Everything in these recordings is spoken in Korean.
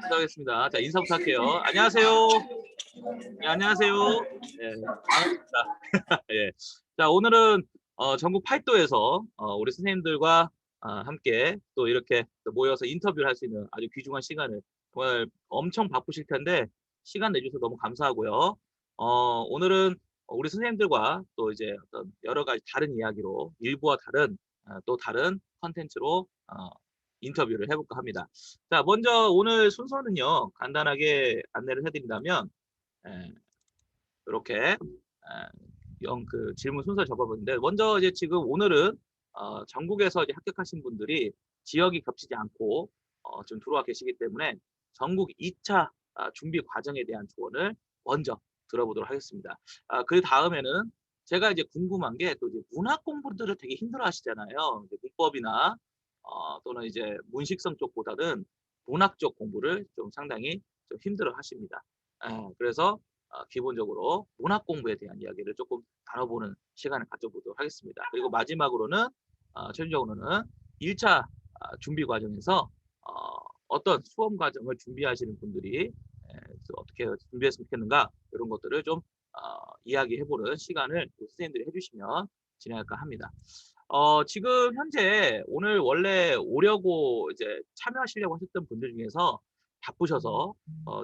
시작하겠습니다. 자, 인사부터 할게요. 안녕하세요. 네, 안녕하세요. 네, 반갑습니다. 예. 자, 오늘은 전국 8도에서 우리 선생님들과 함께 또 이렇게 또 모여서 인터뷰를 할 수 있는 아주 귀중한 시간을 정말 엄청 바쁘실 텐데 시간 내주셔서 너무 감사하고요. 오늘은 우리 선생님들과 또 이제 어떤 여러 가지 다른 이야기로 일부와 다른 또 다른 컨텐츠로 인터뷰를 해볼까 합니다. 자, 먼저 오늘 순서는요, 간단하게 안내를 해드린다면, 이렇게, 그 질문 순서 적어봤는데, 먼저 이제 지금 오늘은, 전국에서 이제 합격하신 분들이 지역이 겹치지 않고, 지금 들어와 계시기 때문에 전국 2차 준비 과정에 대한 조언을 먼저 들어보도록 하겠습니다. 그 다음에는 제가 이제 궁금한 게 또 이제 문학 공부들을 되게 힘들어 하시잖아요. 이제 문법이나 또는 이제 문식성 쪽보다는 문학적 공부를 좀 상당히 좀 힘들어 하십니다. 그래서 기본적으로 문학 공부에 대한 이야기를 조금 나눠보는 시간을 가져보도록 하겠습니다. 그리고 마지막으로는 최종적으로는 1차 준비 과정에서 어떤 수험 과정을 준비하시는 분들이 어떻게 준비했으면 좋겠는가 이런 것들을 좀 이야기해보는 시간을 선생님들이 해주시면 진행할까 합니다. 지금 현재 오늘 원래 오려고 이제 참여하시려고 하셨던 분들 중에서 바쁘셔서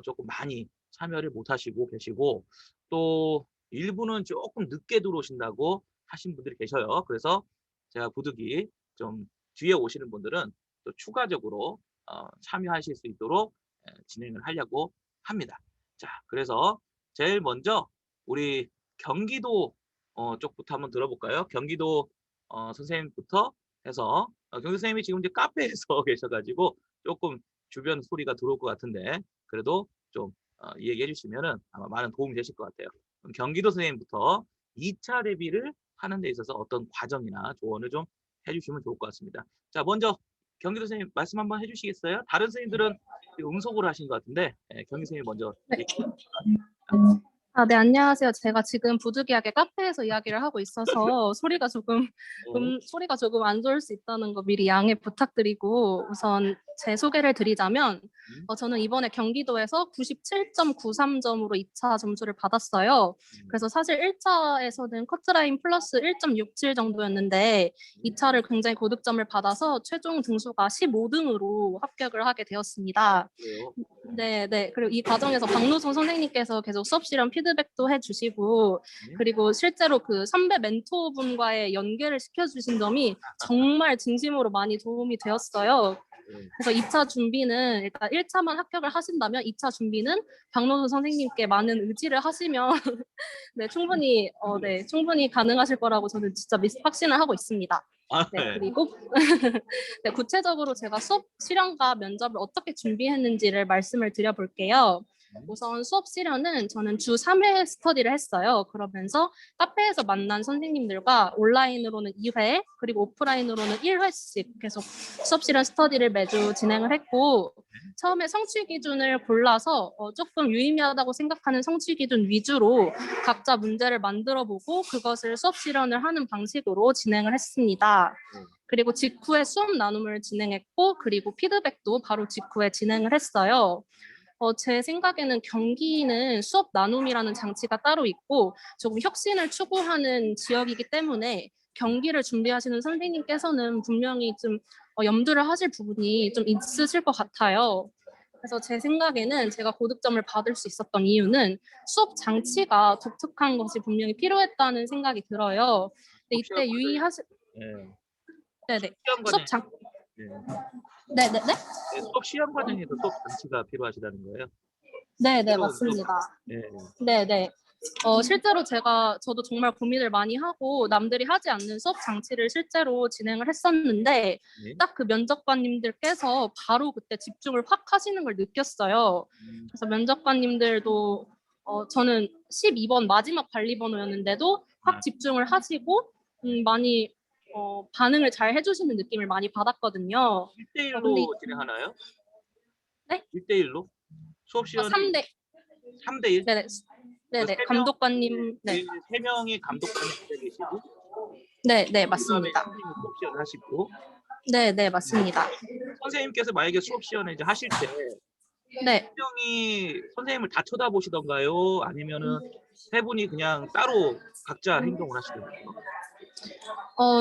조금 많이 참여를 못 하시고 계시고 또 일부는 조금 늦게 들어오신다고 하신 분들이 계셔요. 그래서 제가 부득이 좀 뒤에 오시는 분들은 또 추가적으로 참여하실 수 있도록 진행을 하려고 합니다. 자, 그래서 제일 먼저 우리 경기도 쪽부터 한번 들어볼까요? 경기도 선생님부터 해서 경기 선생님이 지금 이제 카페에서 계셔가지고 조금 주변 소리가 들어올 것 같은데 그래도 좀 이야기해 주시면은 아마 많은 도움이 되실 것 같아요. 그럼 경기도 선생님부터 2차 대비를 하는 데 있어서 어떤 과정이나 조언을 좀 해주시면 좋을 것 같습니다. 자, 먼저 경기도 선생님 말씀 한번 해주시겠어요? 다른 선생님들은 응속으로 하신 것 같은데 경기 선생님 먼저 네. 얘기해 주시죠. 네, 안녕하세요. 제가 지금 부득이하게 카페에서 이야기를 하고 있어서 소리가 조금 안 좋을 수 있다는 거 미리 양해 부탁드리고 우선 제 소개를 드리자면 저는 이번에 경기도에서 97.93점으로 2차 점수를 받았어요. 그래서 사실 1차에서는 커트라인 플러스 1.67 정도였는데 2차를 굉장히 고득점을 받아서 최종 등수가 15등으로 합격을 하게 되었습니다. 그래요. 네. 그리고 이 과정에서 박노선 선생님께서 계속 수업 실험 피드백도 해주시고 그리고 실제로 그 선배 멘토분과의 연계를 시켜주신 점이 정말 진심으로 많이 도움이 되었어요. 그래서 2차 준비는 일단 1차만 합격을 하신다면 2차 준비는 박노선 선생님께 많은 의지를 하시면 네, 충분히 가능하실 거라고 저는 진짜 확신을 하고 있습니다. 네, 그리고 네, 구체적으로 제가 수업 실현과 면접을 어떻게 준비했는지를 말씀을 드려볼게요. 우선 수업 실현은 저는 주 3회 스터디를 했어요. 그러면서 카페에서 만난 선생님들과 온라인으로는 2회, 그리고 오프라인으로는 1회씩 계속 수업 실현 스터디를 매주 진행을 했고 처음에 성취 기준을 골라서 조금 유의미하다고 생각하는 성취 기준 위주로 각자 문제를 만들어 보고 그것을 수업 실현을 하는 방식으로 진행을 했습니다. 그리고 직후에 수업 나눔을 진행했고 그리고 피드백도 바로 직후에 진행을 했어요. 제 생각에는 경기는 수업 나눔이라는 장치가 따로 있고 조금 혁신을 추구하는 지역이기 때문에 경기를 준비하시는 선생님께서는 분명히 좀 염두를 하실 부분이 좀 있으실 것 같아요. 그래서 제 생각에는 제가 고득점을 받을 수 있었던 이유는 수업 장치가 독특한 것이 분명히 필요했다는 생각이 들어요. 근데 이때 유의하실 네네 시험 과정, 수업 장 네. 네네네 수업 시험 과정에서 수업 장치가 필요하시다는 거예요. 네네 새로운 수업. 맞습니다. 네. 네네. 실제로 저도 정말 고민을 많이 하고 남들이 하지 않는 수업 장치를 실제로 진행을 했었는데 딱 그 면접관님들께서 바로 그때 집중을 확 하시는 걸 느꼈어요. 그래서 면접관님들도 저는 12번 마지막 관리번호였는데도 확 집중을 하시고 많이 반응을 잘 해주시는 느낌을 많이 받았거든요. 1대1로 근데 진행하나요? 네? 1대1로? 수업 시간을 3대 3대1? 네네 감독관님 네. 세 명이 감독관이 앉아 계시고 네 그다음에 맞습니다. 선생님이 수업 시연을 하시고 네 맞습니다. 선생님께서 만약에 수업 시연을 이제 하실 때 네. 분명히 선생님을 다 쳐다보시던가요? 아니면은 세 분이 그냥 따로 각자 행동을 하시던가요?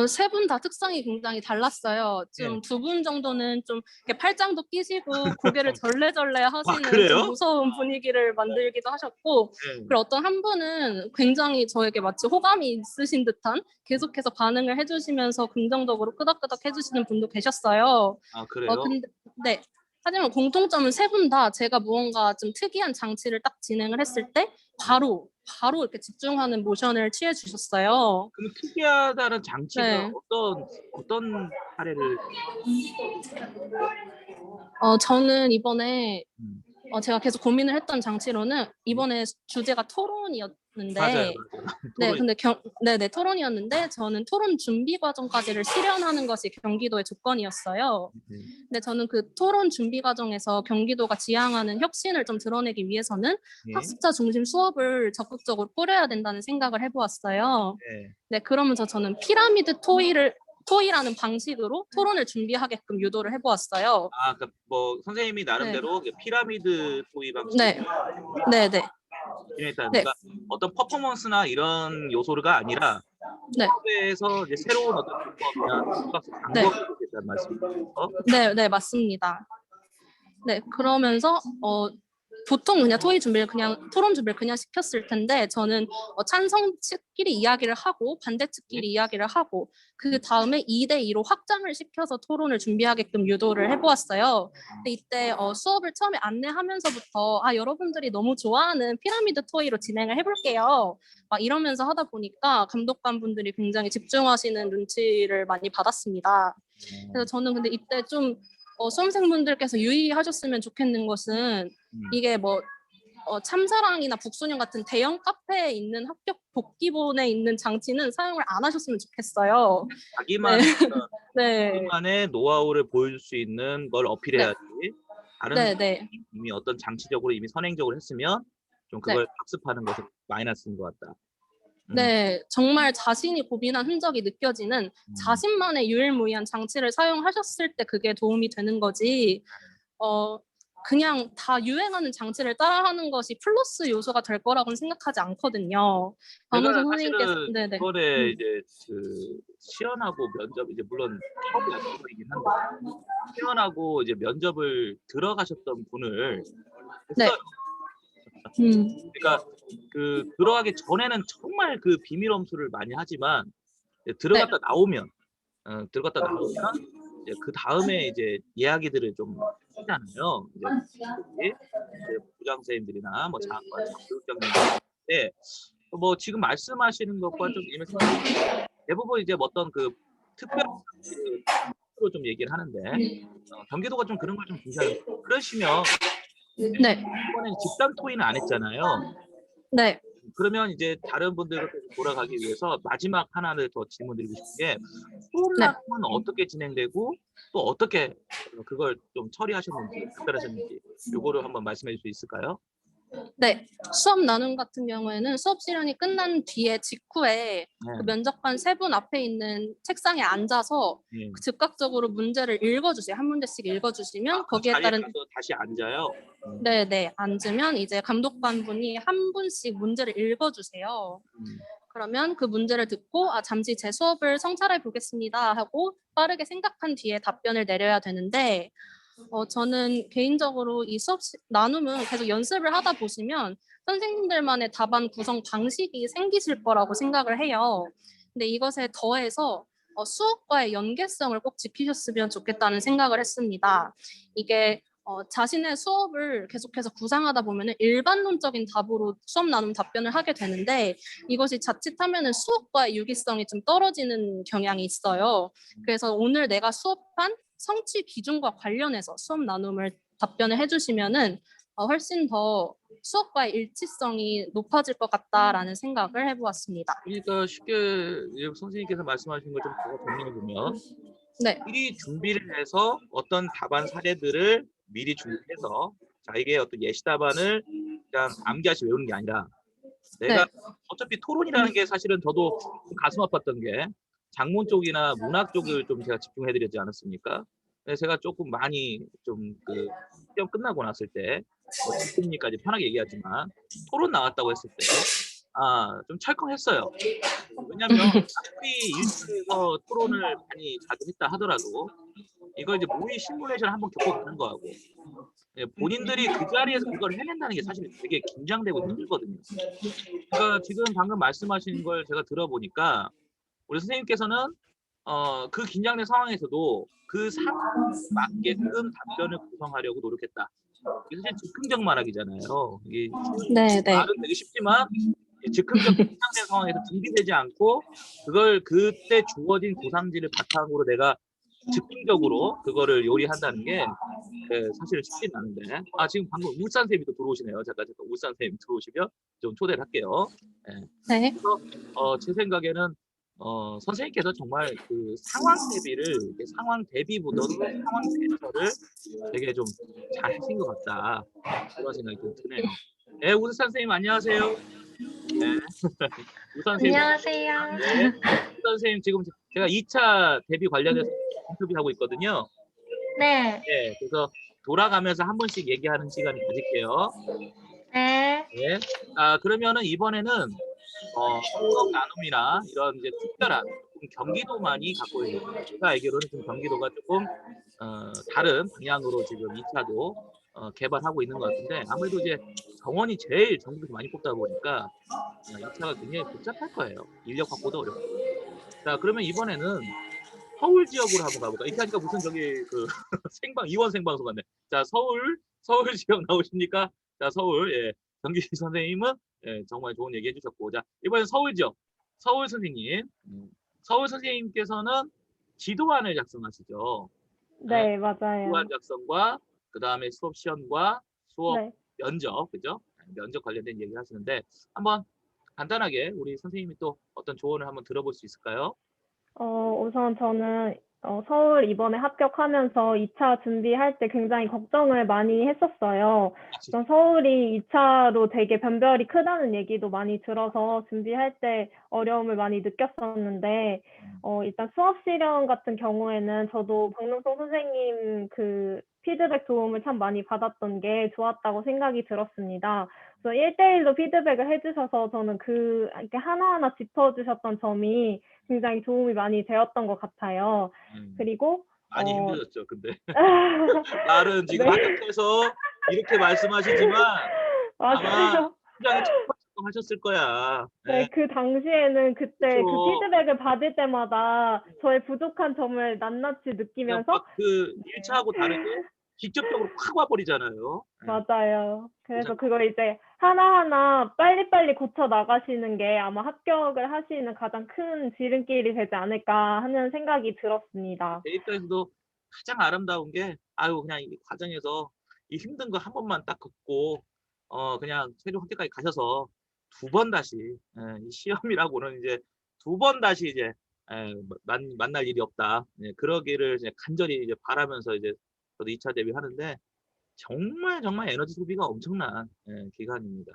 세 분 다 특성이 굉장히 달랐어요. 네. 좀 두 분 정도는 좀 이렇게 팔짱도 끼시고 고개를 절레절레 아, 하시는 좀 그래요? 무서운 분위기를 만들기도 하셨고, 네. 그리고 어떤 한 분은 굉장히 저에게 마치 호감이 있으신 듯한 계속해서 반응을 해주시면서 긍정적으로 끄덕끄덕 해주시는 분도 계셨어요. 아, 그래요? 근데 네. 하지만 공통점은 세 분 다 제가 무언가 좀 특이한 장치를 딱 진행을 했을 때 바로 이렇게 집중하는 모션을 취해 주셨어요. 그럼 특이하다는 장치가 네. 어떤 사례를. 저는 이번에 음. 제가 계속 고민을 했던 장치로는 네. 이번에 주제가 맞아요, 토론이었는데, 맞아요. 네, 토론이. 근데 네네, 토론이었는데 저는 토론 준비 과정까지를 실현하는 것이 경기도의 조건이었어요. 네. 근데 저는 그 토론 준비 과정에서 경기도가 지향하는 혁신을 좀 드러내기 위해서는 네. 학습자 중심 수업을 적극적으로 꾸려야 된다는 생각을 해보았어요. 네. 네, 그러면서 저는 토의라는 방식으로 토론을 준비하게끔 유도를 해보았어요. 아, 그러니까 뭐 선생님이 네, 나름대로 피라미드 토의 방식으로 네, 네, 네, 진행했다는, 네, 그러니까 어떤 퍼포먼스나 이런 요소가 아니라 네, 수업에서 이제 새로운 어떤 기법이나 심박수 네, 방법에 대한 말씀이죠. 네, 네, 맞습니다. 네, 그러면서 보통 그냥 토론 준비를 그냥 시켰을 텐데 저는 찬성 측끼리 이야기를 하고 반대 네. 측끼리 이야기를 하고 그 다음에 2대2로 확장을 시켜서 토론을 준비하게끔 유도를 해보았어요. 근데 이때 수업을 처음에 안내하면서부터 여러분들이 너무 좋아하는 피라미드 토의로 진행을 해볼게요. 막 이러면서 하다 보니까 감독관분들이 굉장히 집중하시는 눈치를 많이 받았습니다. 그래서 저는 근데 이때 좀 수험생분들께서 유의하셨으면 좋겠는 것은 이게 뭐 참사랑이나 북소년 같은 대형 카페에 있는 합격 복기본에 있는 장치는 사용을 안 하셨으면 좋겠어요. 네, 자기만의 어떤 네, 자기만의 노하우를 보여줄 수 있는 걸 네, 어필해야지, 다른 네, 사람이 네, 이미 어떤 장치적으로 이미 선행적으로 했으면 좀 네. 그걸 학습하는 것에 마이너스인 것 같다. 음. 네, 정말 자신이 고민한 흔적이 느껴지는 음. 자신만의 유일무이한 장치를 사용하셨을 때 그게 도움이 되는 거지, 어, 그냥 다 유행하는 장치를 따라하는 것이 플러스 요소가 될 거라고는 생각하지 않거든요. 제가 박문선 선생님께서, 사실은 네네. 이번에 이제 그 시연하고 면접, 이제 물론 처음 면접이긴 한데 시연하고 이제 면접을 들어가셨던 분을 네. 했어요. 음, 그러니까 그 들어가기 전에는 정말 그 비밀 엄수를 많이 하지만 이제 네. 들어갔다 나오면 이제 그 다음에 이제 이야기들을 좀 하잖아요. 이제 이제 부장 선생님들이나 뭐 장관, 교육장님들. 뭐 지금 말씀하시는 것과 좀 일맥상통하는, 대부분 이제 뭐 어떤 그 특별한 장치로 좀 얘기를 하는데 경기도가 좀 그런 걸 좀 중시하는 거예요. 그러시면 네. 이번에는 집단 토의는 안 했잖아요. 네. 그러면 이제 다른 분들과 돌아가기 위해서 마지막 하나를 더 질문드리고 싶은 게, 수업 네. 나눔은 어떻게 진행되고 또 어떻게 그걸 좀 처리하셨는지, 답변하셨는지 요거를 한번 말씀해 줄 수 있을까요? 네. 수업 나눔 같은 경우에는 수업 시간이 끝난 뒤에 직후에 그 네. 면접관 세 분 앞에 있는 책상에 앉아서 네. 즉각적으로 문제를 읽어주세요. 한 문제씩 아, 읽어주시면 그 거기에 자리에 따른 가서 다시 앉아요? 네네 앉으면 이제 감독관분이 한 분씩 문제를 읽어주세요. 음. 그러면 그 문제를 듣고 잠시 제 수업을 성찰해 보겠습니다 하고 빠르게 생각한 뒤에 답변을 내려야 되는데 저는 개인적으로 이 수업 나눔은 계속 연습을 하다 보시면 선생님들만의 답안 구성 방식이 생기실 거라고 생각을 해요. 근데 이것에 더해서 수업과의 연계성을 꼭 지키셨으면 좋겠다는 생각을 했습니다. 이게 자신의 수업을 계속해서 구상하다 보면 일반론적인 답으로 수업 나눔 답변을 하게 되는데 이것이 자칫하면 수업과의 유기성이 좀 떨어지는 경향이 있어요. 그래서 오늘 내가 수업한 성취 기준과 관련해서 수업 나눔을 답변을 해주시면은 훨씬 더 수업과의 일치성이 높아질 것 같다라는 생각을 해보았습니다. 그러니까 쉽게 이제 선생님께서 말씀하신 걸 좀 제가 정리해 보면, 네, 미리 준비를 해서 어떤 답안 사례들을 미리 준비해서, 자, 이게 어떤 예시 답안을 그냥 암기하시 외우는 게 아니라, 내가 네, 어차피 토론이라는 게 사실은 저도 좀 가슴 아팠던 게, 작문 쪽이나 문학 쪽을 좀 제가 집중해 드렸지 않았습니까? 네, 제가 조금 많이 좀 그 시험 끝나고 났을 때 뭐 교수님까지 편하게 얘기하지만 토론 나왔다고 했을 때 좀 철컹했어요. 왜냐면 아무리 일처에서 토론을 많이 자주 했다 하더라도 이걸 이제 모의 시뮬레이션을 한번 겪어보는 거하고 본인들이 그 자리에서 그걸 해낸다는 게 사실 되게 긴장되고 힘들거든요. 그러니까 지금 방금 말씀하신 걸 제가 들어보니까 우리 선생님께서는 그 긴장된 상황에서도 그 상황에 맞게끔 답변을 구성하려고 노력했다. 이게 사실 즉흥적 말하기잖아요. 이게 네, 네. 말은 되게 쉽지만 즉흥적 긴장된 상황에서 준비되지 않고 그걸 그때 주어진 고상지를 바탕으로 내가 즉흥적으로 그거를 요리한다는 게 사실 쉽지는 않은데 지금 방금 울산 쌤이 또 들어오시네요. 잠깐 울산 쌤 들어오시면 좀 초대를 할게요. 예. 네. 그래서 제 생각에는 선생님께서 정말 그 상황 대비를 상황 대비보다도 상황 대처를 되게 좀 잘하신 것 같다. 그런 생각이 좀 드네요. 네, 울산 쌤 안녕하세요. 네. 울산 쌤 안녕하세요. 네. 울산 쌤 지금 제가 2차 대비 관련해서 인터뷰하고 있거든요. 네. 네, 그래서 돌아가면서 한 번씩 얘기하는 시간을 가질게요. 네. 네. 그러면은 이번에는 수업 나눔이나 이런 이제 특별한 좀 경기도만이 갖고 있는 제가 알기로는 지금 경기도가 조금 다른 방향으로 지금 2차도 개발하고 있는 것 같은데 아무래도 이제 정원이 제일 전국에서 많이 뽑다 보니까 2차가 굉장히 복잡할 거예요. 인력 확보도 어렵고. 자, 그러면 이번에는 서울 지역으로 한번 가볼까요? 이렇게 하니까 무슨 저기 그 이원 생방송 같네. 자, 서울 지역 나오십니까? 자, 서울, 예. 정기식 선생님은 정말 좋은 얘기 해주셨고. 자, 이번엔 서울 지역. 서울 선생님. 서울 선생님께서는 지도안을 작성하시죠. 예. 네, 맞아요. 지도안 작성과 그 다음에 수업 시험과 수업 네. 면접, 그죠? 면접 관련된 얘기를 하시는데 한번 간단하게 우리 선생님이 또 어떤 조언을 한번 들어볼 수 있을까요? 우선 저는 서울 이번에 합격하면서 2차 준비할 때 굉장히 걱정을 많이 했었어요. 우선 서울이 2차로 되게 변별이 크다는 얘기도 많이 들어서 준비할 때 어려움을 많이 느꼈었는데, 일단 수업 실현 같은 경우에는 저도 박능성 선생님 그 피드백 도움을 참 많이 받았던 게 좋았다고 생각이 들었습니다. 그래서 1대1로 피드백을 해주셔서 저는 이렇게 하나하나 짚어주셨던 점이 굉장히 도움이 많이 되었던 것 같아요. 그리고 많이 힘드셨죠, 근데. 말은 지금 네. 합격해서 이렇게 말씀하시지만 아마 맞아요. 굉장히 척박척박 하셨을 거야. 네, 그 당시에는 그때 그 그쵸. 피드백을 받을 때마다 저의 부족한 점을 낱낱이 그냥 느끼면서 막 그 1차하고 다르게 직접적으로 확 와버리잖아요. 맞아요. 그래서 그걸 이제 하나하나 빨리빨리 고쳐 나가시는 게 아마 합격을 하시는 가장 큰 지름길이 되지 않을까 하는 생각이 들었습니다. 제 입장에서도 가장 아름다운 게 그냥 이 과정에서 이 힘든 거 한 번만 딱 긋고 그냥 최종 합격까지 가셔서 두 번 다시 이 시험이라고는 이제 두 번 다시 이제 만날 일이 없다. 그러기를 이제 간절히 이제 바라면서 이제 저도 2차 데뷔하는데 정말 정말 에너지 소비가 엄청난 기간입니다.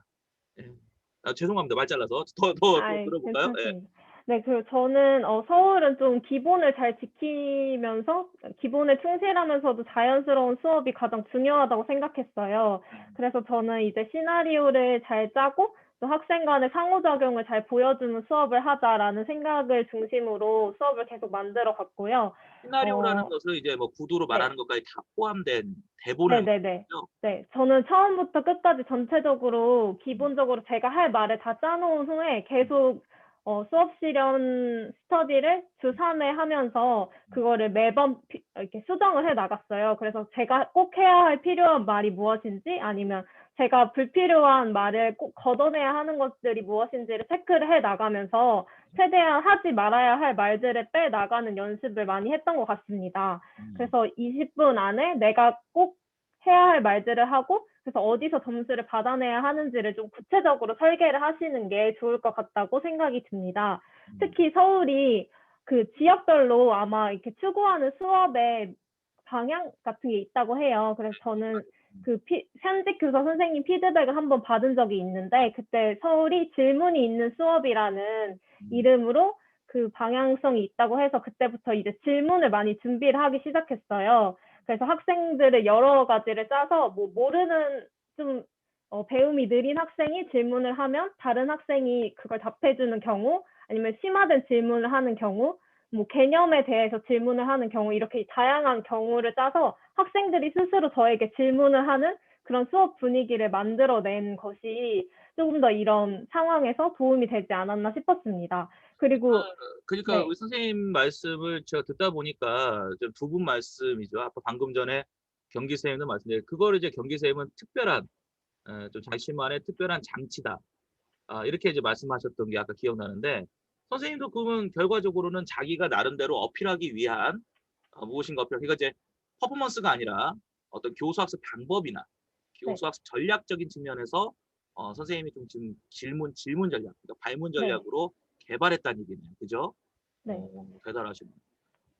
예. 죄송합니다. 말 잘라서 더 들어볼까요? 예. 괜찮습니다. 네, 저는 서울은 좀 기본을 잘 지키면서 기본에 충실하면서도 자연스러운 수업이 가장 중요하다고 생각했어요. 그래서 저는 이제 시나리오를 잘 짜고 또 학생 간의 상호작용을 잘 보여주는 수업을 하자라는 생각을 중심으로 수업을 계속 만들어 갔고요. 시나리오라는 것을 이제 뭐 구도로 네. 말하는 것까지 다 포함된 대본을 네네네. 말하죠? 네, 저는 처음부터 끝까지 전체적으로 기본적으로 제가 할 말을 다 짜놓은 후에 계속 수업 실현 스터디를 주 3회 하면서 그거를 매번 이렇게 수정을 해 나갔어요. 그래서 제가 꼭 해야 할 필요한 말이 무엇인지 아니면 제가 불필요한 말을 꼭 걷어내야 하는 것들이 무엇인지를 체크를 해 나가면서 최대한 하지 말아야 할 말들을 빼 나가는 연습을 많이 했던 것 같습니다. 그래서 20분 안에 내가 꼭 해야 할 말들을 하고 그래서 어디서 점수를 받아내야 하는지를 좀 구체적으로 설계를 하시는 게 좋을 것 같다고 생각이 듭니다. 특히 서울이 그 지역별로 아마 이렇게 추구하는 수업의 방향 같은 게 있다고 해요. 그래서 저는 그 현직 교사 선생님 피드백을 한번 받은 적이 있는데 그때 서울이 질문이 있는 수업이라는 이름으로 그 방향성이 있다고 해서 그때부터 이제 질문을 많이 준비를 하기 시작했어요. 그래서 학생들을 여러 가지를 짜서 뭐 모르는 좀 배움이 느린 학생이 질문을 하면 다른 학생이 그걸 답해주는 경우, 아니면 심화된 질문을 하는 경우, 뭐 개념에 대해서 질문을 하는 경우, 이렇게 다양한 경우를 짜서 학생들이 스스로 저에게 질문을 하는 그런 수업 분위기를 만들어낸 것이 조금 더 이런 상황에서 도움이 되지 않았나 싶었습니다. 그리고 그러니까 네, 우리 선생님 말씀을 제가 듣다 보니까 두 분 말씀이죠. 아까 방금 전에 경기 선생님도 말씀드렸는데 그거를 이제 경기 선생님은 특별한 좀 자신만의 특별한 장치다. 이렇게 이제 말씀하셨던 게 아까 기억나는데 선생님도 그러면 결과적으로는 자기가 나름대로 어필하기 위한 무엇인가 어필. 그러니까 이제 퍼포먼스가 아니라 어떤 교수학습 방법이나 네, 교수학습 전략적인 측면에서 선생님이 좀 지금 질문 전략, 그러니까 발문 네, 전략으로 개발했다는 얘기네요. 그죠? 네. 대단하시네요.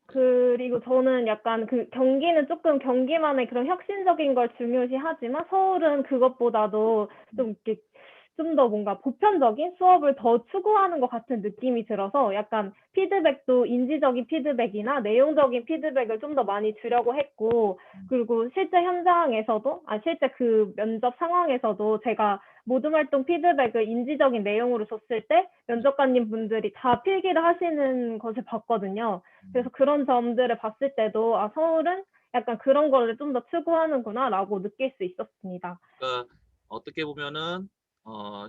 그리고 저는 약간 그 경기는 조금 경기만의 그런 혁신적인 걸 중요시하지만 서울은 그것보다도 좀 이렇게 좀 더 뭔가 보편적인 수업을 더 추구하는 것 같은 느낌이 들어서 약간 피드백도 인지적인 피드백이나 내용적인 피드백을 좀 더 많이 주려고 했고, 그리고 실제 현장에서도, 실제 그 면접 상황에서도 제가 모든 활동 피드백을 인지적인 내용으로 줬을 때 면접관님 분들이 다 필기를 하시는 것을 봤거든요. 그래서 그런 점들을 봤을 때도 서울은 약간 그런 거를 좀 더 추구하는구나라고 느낄 수 있었습니다. 그러니까 어떻게 보면은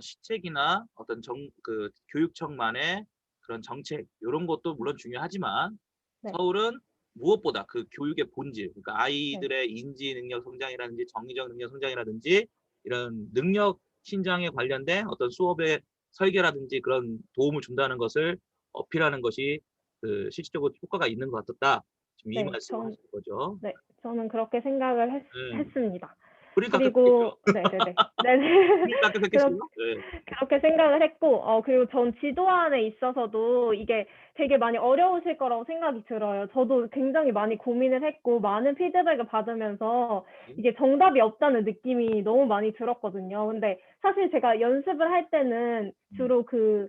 시책이나 어떤 그 교육청만의 그런 정책 이런 것도 물론 중요하지만 네, 서울은 무엇보다 그 교육의 본질, 그러니까 네, 아이들의 인지 능력 성장이라든지 정의적 능력 성장이라든지 이런 능력 신장에 관련된 어떤 수업의 설계라든지 그런 도움을 준다는 것을 어필하는 것이 그 실질적으로 효과가 있는 것 같았다. 지금 이 네, 말씀을 하신 거죠. 네, 저는 그렇게 생각을 네. 했습니다. 그러니까 그리고 합격했겠죠. 네네네. 네네. 그러니까 그렇, 합격했겠어요. 네. 그렇게 생각을 했고, 그리고 전 지도안에 있어서도 이게 되게 많이 어려우실 거라고 생각이 들어요. 저도 굉장히 많이 고민을 했고, 많은 피드백을 받으면서 이게 정답이 없다는 느낌이 너무 많이 들었거든요. 근데 사실 제가 연습을 할 때는 주로 그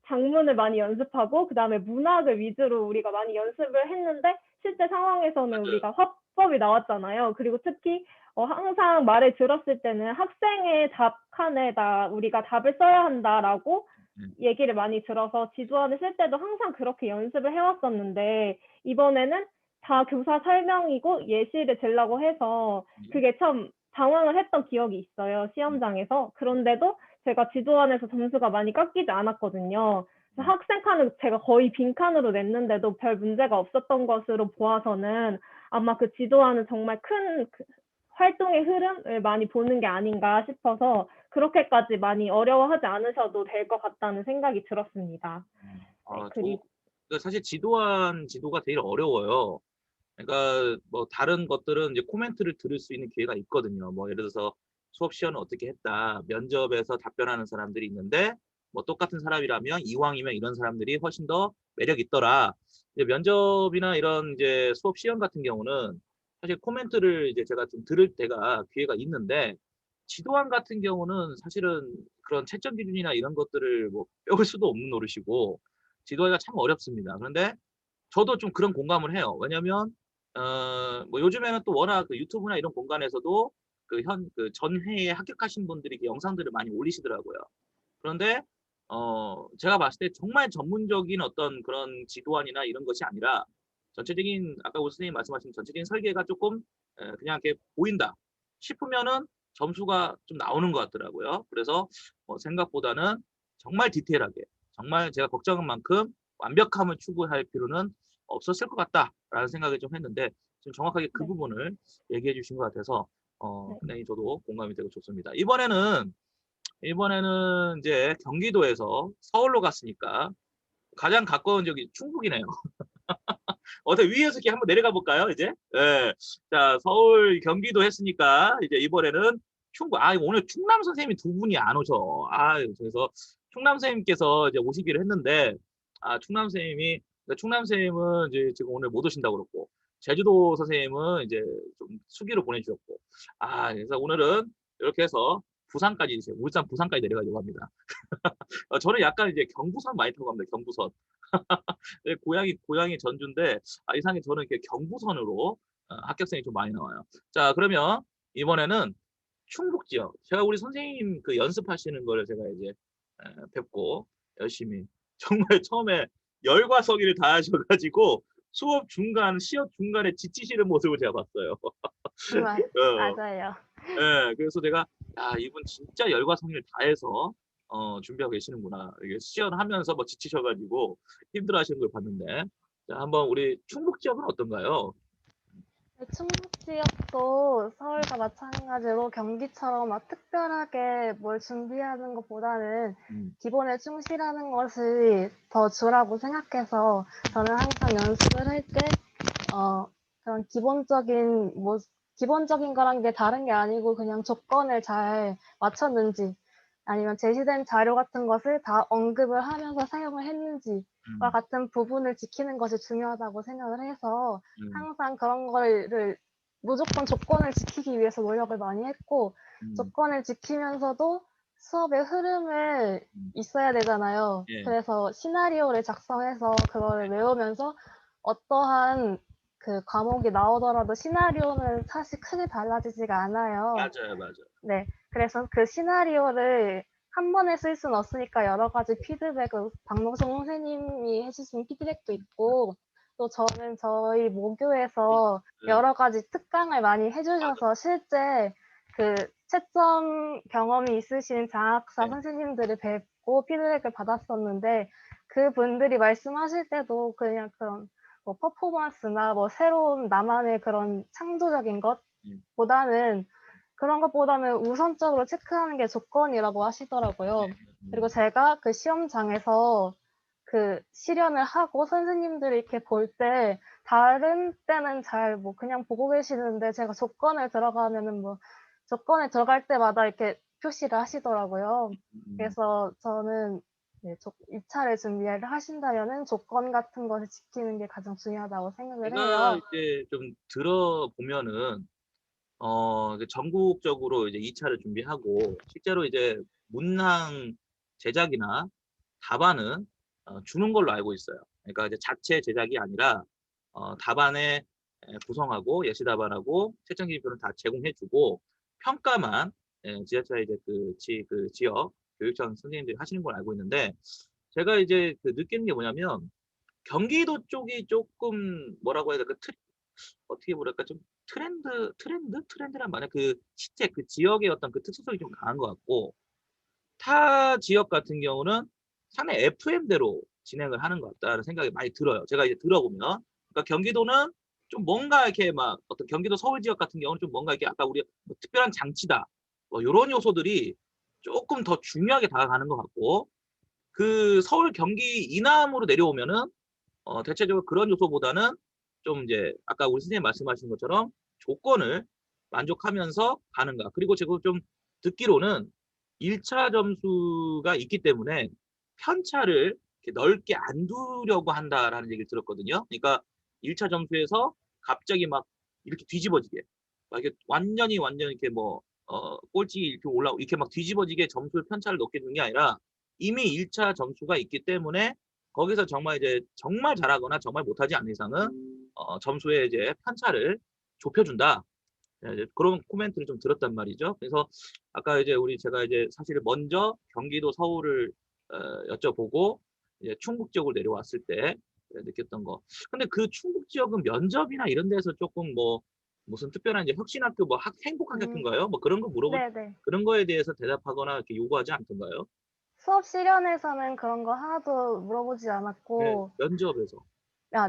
장문을 많이 연습하고 그다음에 문학을 위주로 우리가 많이 연습을 했는데 실제 상황에서는 맞아요. 우리가 화법이 나왔잖아요. 그리고 특히 항상 말을 들었을 때는 학생의 답칸에다 우리가 답을 써야 한다라고 얘기를 많이 들어서 지도안을 쓸 때도 항상 그렇게 연습을 해왔었는데 이번에는 다 교사 설명이고 예시를 들라고 해서 그게 참 당황을 했던 기억이 있어요. 시험장에서. 그런데도 제가 지도안에서 점수가 많이 깎이지 않았거든요. 학생 칸은 제가 거의 빈칸으로 냈는데도 별 문제가 없었던 것으로 보아서는 아마 그 지도안은 정말 큰 활동의 흐름을 많이 보는 게 아닌가 싶어서 그렇게까지 많이 어려워하지 않으셔도 될 것 같다는 생각이 들었습니다. 네, 그리고 그러니까 사실 지도가 되게 어려워요. 그러니까 뭐 다른 것들은 이제 코멘트를 들을 수 있는 기회가 있거든요. 뭐 예를 들어서 수업 시연을 어떻게 했다. 면접에서 답변하는 사람들이 있는데 뭐 똑같은 사람이라면 이왕이면 이런 사람들이 훨씬 더 매력 있더라. 이제 면접이나 이런 이제 수업 시연 같은 경우는 사실 코멘트를 이제 제가 좀 들을 때가 기회가 있는데 지도안 같은 경우는 사실은 그런 채점 기준이나 이런 것들을 뭐 배울 수도 없는 노릇이고 지도하기가 참 어렵습니다. 그런데 저도 좀 그런 공감을 해요. 왜냐면 뭐 요즘에는 또 워낙 그 유튜브나 이런 공간에서도 그 전회에 합격하신 분들이 그 영상들을 많이 올리시더라고요. 그런데 제가 봤을 때 정말 전문적인 어떤 그런 지도안이나 이런 것이 아니라 전체적인 아까 오 선생님 말씀하신 전체적인 설계가 조금 그냥 이렇게 보인다 싶으면은 점수가 좀 나오는 것 같더라고요. 그래서 생각보다는 정말 디테일하게 정말 제가 걱정한 만큼 완벽함을 추구할 필요는 없었을 것 같다라는 생각을 좀 했는데 지금 정확하게 그 네, 부분을 얘기해 주신 것 같아서 네, 굉장히 저도 공감이 되고 좋습니다. 이번에는 이제 경기도에서 서울로 갔으니까 가장 가까운 저기 충북이네요. 어때 위에서 이렇게 한번 내려가 볼까요? 이제 예. 자 서울 경기도 했으니까 이제 이번에는 충북. 오늘 충남 선생님이 두 분이 안 오셔. 그래서 충남 선생님께서 이제 오시기로 했는데 충남 선생님이 충남 선생님은 이제 지금 오늘 못 오신다고 그러고 제주도 선생님은 이제 좀 수기로 보내주셨고 그래서 오늘은 이렇게 해서 부산까지 이제 울산 부산까지 내려가려고 합니다. 저는 약간 이제 경부선 많이 타고 갑니다. 경부선. 네, 고향이 전주인데 이상하게 저는 이렇게 경부선으로 합격생이 좀 많이 나와요. 자, 그러면 이번에는 충북 지역. 제가 우리 선생님 그 연습하시는 거를 제가 이제 뵙고 열심히 정말 처음에 열과 성의를 다하셔 가지고 수업 중간, 시험 중간에 지치시는 모습을 제가 봤어요. 어. 맞아요. 예. 그래서 제가 '야, 이분 진짜 열과 성의를 다해서 준비하고 계시는구나.' 이게 시연하면서 뭐 지치셔 가지고 힘들어하시는 걸 봤는데, 자, 한번 우리 충북 지역은 어떤가요? 네, 충북 지역도 서울과 마찬가지로 경기처럼 막 특별하게 뭘 준비하는 것보다는 음. 기본에 충실하는 것이 더 주라고 생각해서 저는 항상 연습을 할 때 그런 기본적인 거란 게 다른 게 아니고 그냥 조건을 잘 맞췄는지 아니면 제시된 자료 같은 것을 다 언급을 하면서 사용을 했는지와 음. 같은 부분을 지키는 것이 중요하다고 생각을 해서 음. 항상 그런 거를 무조건 조건을 지키기 위해서 노력을 많이 했고, 음. 조건을 지키면서도 수업의 흐름을 음. 있어야 되잖아요. 예. 그래서 시나리오를 작성해서 그거를 외우면서 어떠한 그 과목이 나오더라도 시나리오는 사실 크게 달라지지가 않아요. 맞아요, 맞아요. 네. 그래서 그 시나리오를 한 번에 쓸 수는 없으니까 여러 가지 피드백을 박노성 선생님이 해주신 피드백도 있고, 또 저는 저희 모교에서 예. 여러 가지 특강을 많이 맞아. 해주셔서 실제 그 채점 경험이 있으신 장학사 예. 선생님들을 뵙고 피드백을 받았었는데, 그분들이 말씀하실 때도 그냥 그런 뭐 퍼포먼스나 뭐 새로운 나만의 그런 창조적인 음. 것보다는 그런 것보다는 우선적으로 체크하는 게 조건이라고 하시더라고요. 그리고 제가 그 시험장에서 그 실연을 하고 선생님들이 이렇게 볼 때 다른 때는 잘 뭐 그냥 보고 계시는데 제가 조건을 들어가면은 뭐 조건에 들어갈 때마다 이렇게 표시를 하시더라고요. 음. 그래서 저는 네, 2차를 준비를 하신다면은 조건 같은 것을 지키는 게 가장 중요하다고 생각을 제가 해요. 이제 좀 들어보면은 그 전국적으로 이제 2 차를 준비하고 실제로 이제 문항 제작이나 답안은 주는 걸로 알고 있어요. 그러니까 이제 자체 제작이 아니라 답안에 구성하고 예시 답안하고 채점 기준표는 다 제공해 주고 평가만 지자체 이제 그 지역 교육청 선생님들이 하시는 걸 알고 있는데, 제가 이제 그 느끼는 게 뭐냐면 경기도 쪽이 쪼끔 뭐라고 해야 될까? 어떻게 뭐랄까 좀 트렌드란 말이야. 그 시책 그 지역의 어떤 그 특수성이 좀 강한 것 같고, 타 지역 같은 경우는 상당히 FM대로 진행을 하는 것 같다는 생각이 많이 들어요, 제가 이제 들어보면. 그러니까 경기도는 좀 뭔가 이렇게 막 어떤 경기도 서울 지역 같은 경우는 좀 뭔가 이렇게 아까 우리 뭐 특별한 장치다 뭐 요런 요소들이 쪼끔 더 중요하게 다가가는 것 같고, 그 서울 경기 이남으로 내려오면은 대체적으로 그런 요소보다는 좀 이제 아까 우리 선생님 말씀하신 것처럼 조건을 만족하면서 가는가. 그리고 제가 좀 듣기로는 1차 점수가 있기 때문에 편차를 이렇게 넓게 안 두려고 한다라는 얘기를 들었거든요. 그러니까 1차 점수에서 갑자기 막 이렇게 뒤집어지게 막 이렇게 완전히 이렇게 뭐 꼴찌 이렇게 올라오고 이렇게 막 뒤집어지게 점수의 편차를 넣게 두는 게 아니라 이미 1차 점수가 있기 때문에 거기서 정말 이제 정말 잘하거나 정말 못하지 않는 이상은 점수의 이제 편차를 좁혀 준다. 이제 그런 코멘트를 좀 들었단 말이죠. 그래서 아까 이제 제가 이제 사실 먼저 경기도 서울을 여쭤보고 이제 충북 지역으로 내려왔을 때 느꼈던 거. 근데 그 충북 지역은 면접이나 이런 데서 쪼끔 뭐 무슨 특별한 이제 혁신학교 뭐 음, 행복학교인가요? 뭐 그런 거 네네. 그런 거에 대해서 대답하거나 이렇게 요구하지 않던가요? 수업 실연에서는 그런 거 하나도 물어보지 네. 않았고, 면접에서.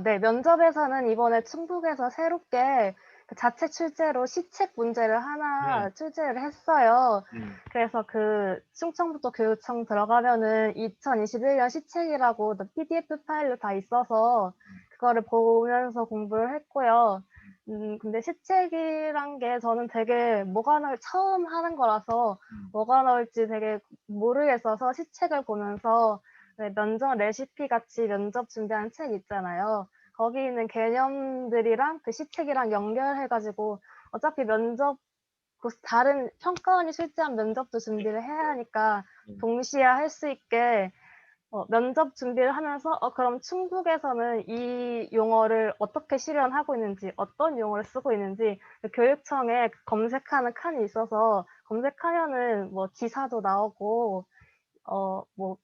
네, 면접에서는 이번에 충북에서 새롭게 그 자체 출제로 시책 문제를 네. 하나 출제를 했어요. 음. 그래서 그 충청북도 교육청 들어가면은 2021년 시책이라고 PDF 파일로 다 있어서 그거를 보면서 공부를 했고요. 근데 시책이란 게 저는 되게 처음 하는 거라서 음. 뭐가 나올지 되게 모르겠어서 시책을 보면서 네, 면접 레시피 같이 면접 준비하는 책 있잖아요. 거기 있는 개념들이랑 그 시책이랑 연결해가지고 어차피 다른 평가원이 실제한 면접도 준비를 해야 하니까 음. 동시에 할 수 있게 면접 준비를 하면서 그럼 충북에서는 이 용어를 어떻게 실현하고 있는지, 어떤 용어를 쓰고 있는지 그 교육청에 검색하는 칸이 있어서 검색하면은 뭐 기사도 나오고 뭐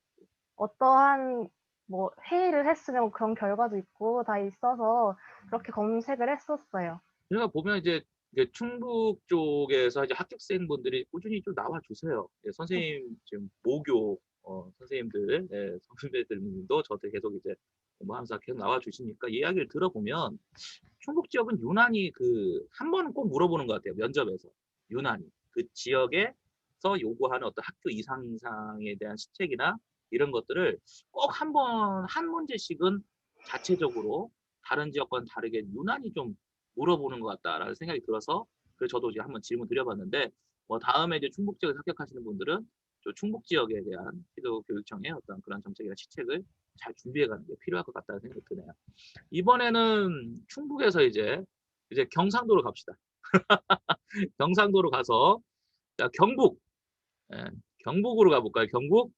어떠한 뭐 회의를 했으면 그런 결과도 있고 다 있어서 그렇게 검색을 했었어요. 제가 보면 이제 충북 쪽에서 이제 합격생분들이 꾸준히 좀 나와 주세요. 예, 선생님 지금 모교 선생님들, 예, 선배들도 저한테 계속 이제 뭐 항상 계속 나와 주시니까 이야기를 들어보면 충북 지역은 유난히 한 번은 꼭 물어보는 것 같아요. 면접에서 유난히 그 지역에서 요구하는 어떤 학교 이상상에 대한 시책이나 이런 것들을 꼭 한 문제씩은 자체적으로 다른 지역과는 다르게 유난히 좀 물어보는 것 같다라는 생각이 들어서 그래서 저도 이제 한번 질문 드려봤는데 뭐 다음에 이제 충북 지역에 합격하시는 분들은 저 충북 지역에 대한 기도교육청의 어떤 그런 정책이나 시책을 잘 준비해가는 게 필요할 것 같다는 생각이 드네요. 이번에는 충북에서 이제 경상도로 갑시다. 경상도로 가서 자, 경북, 예, 경북으로 가볼까요? 경북,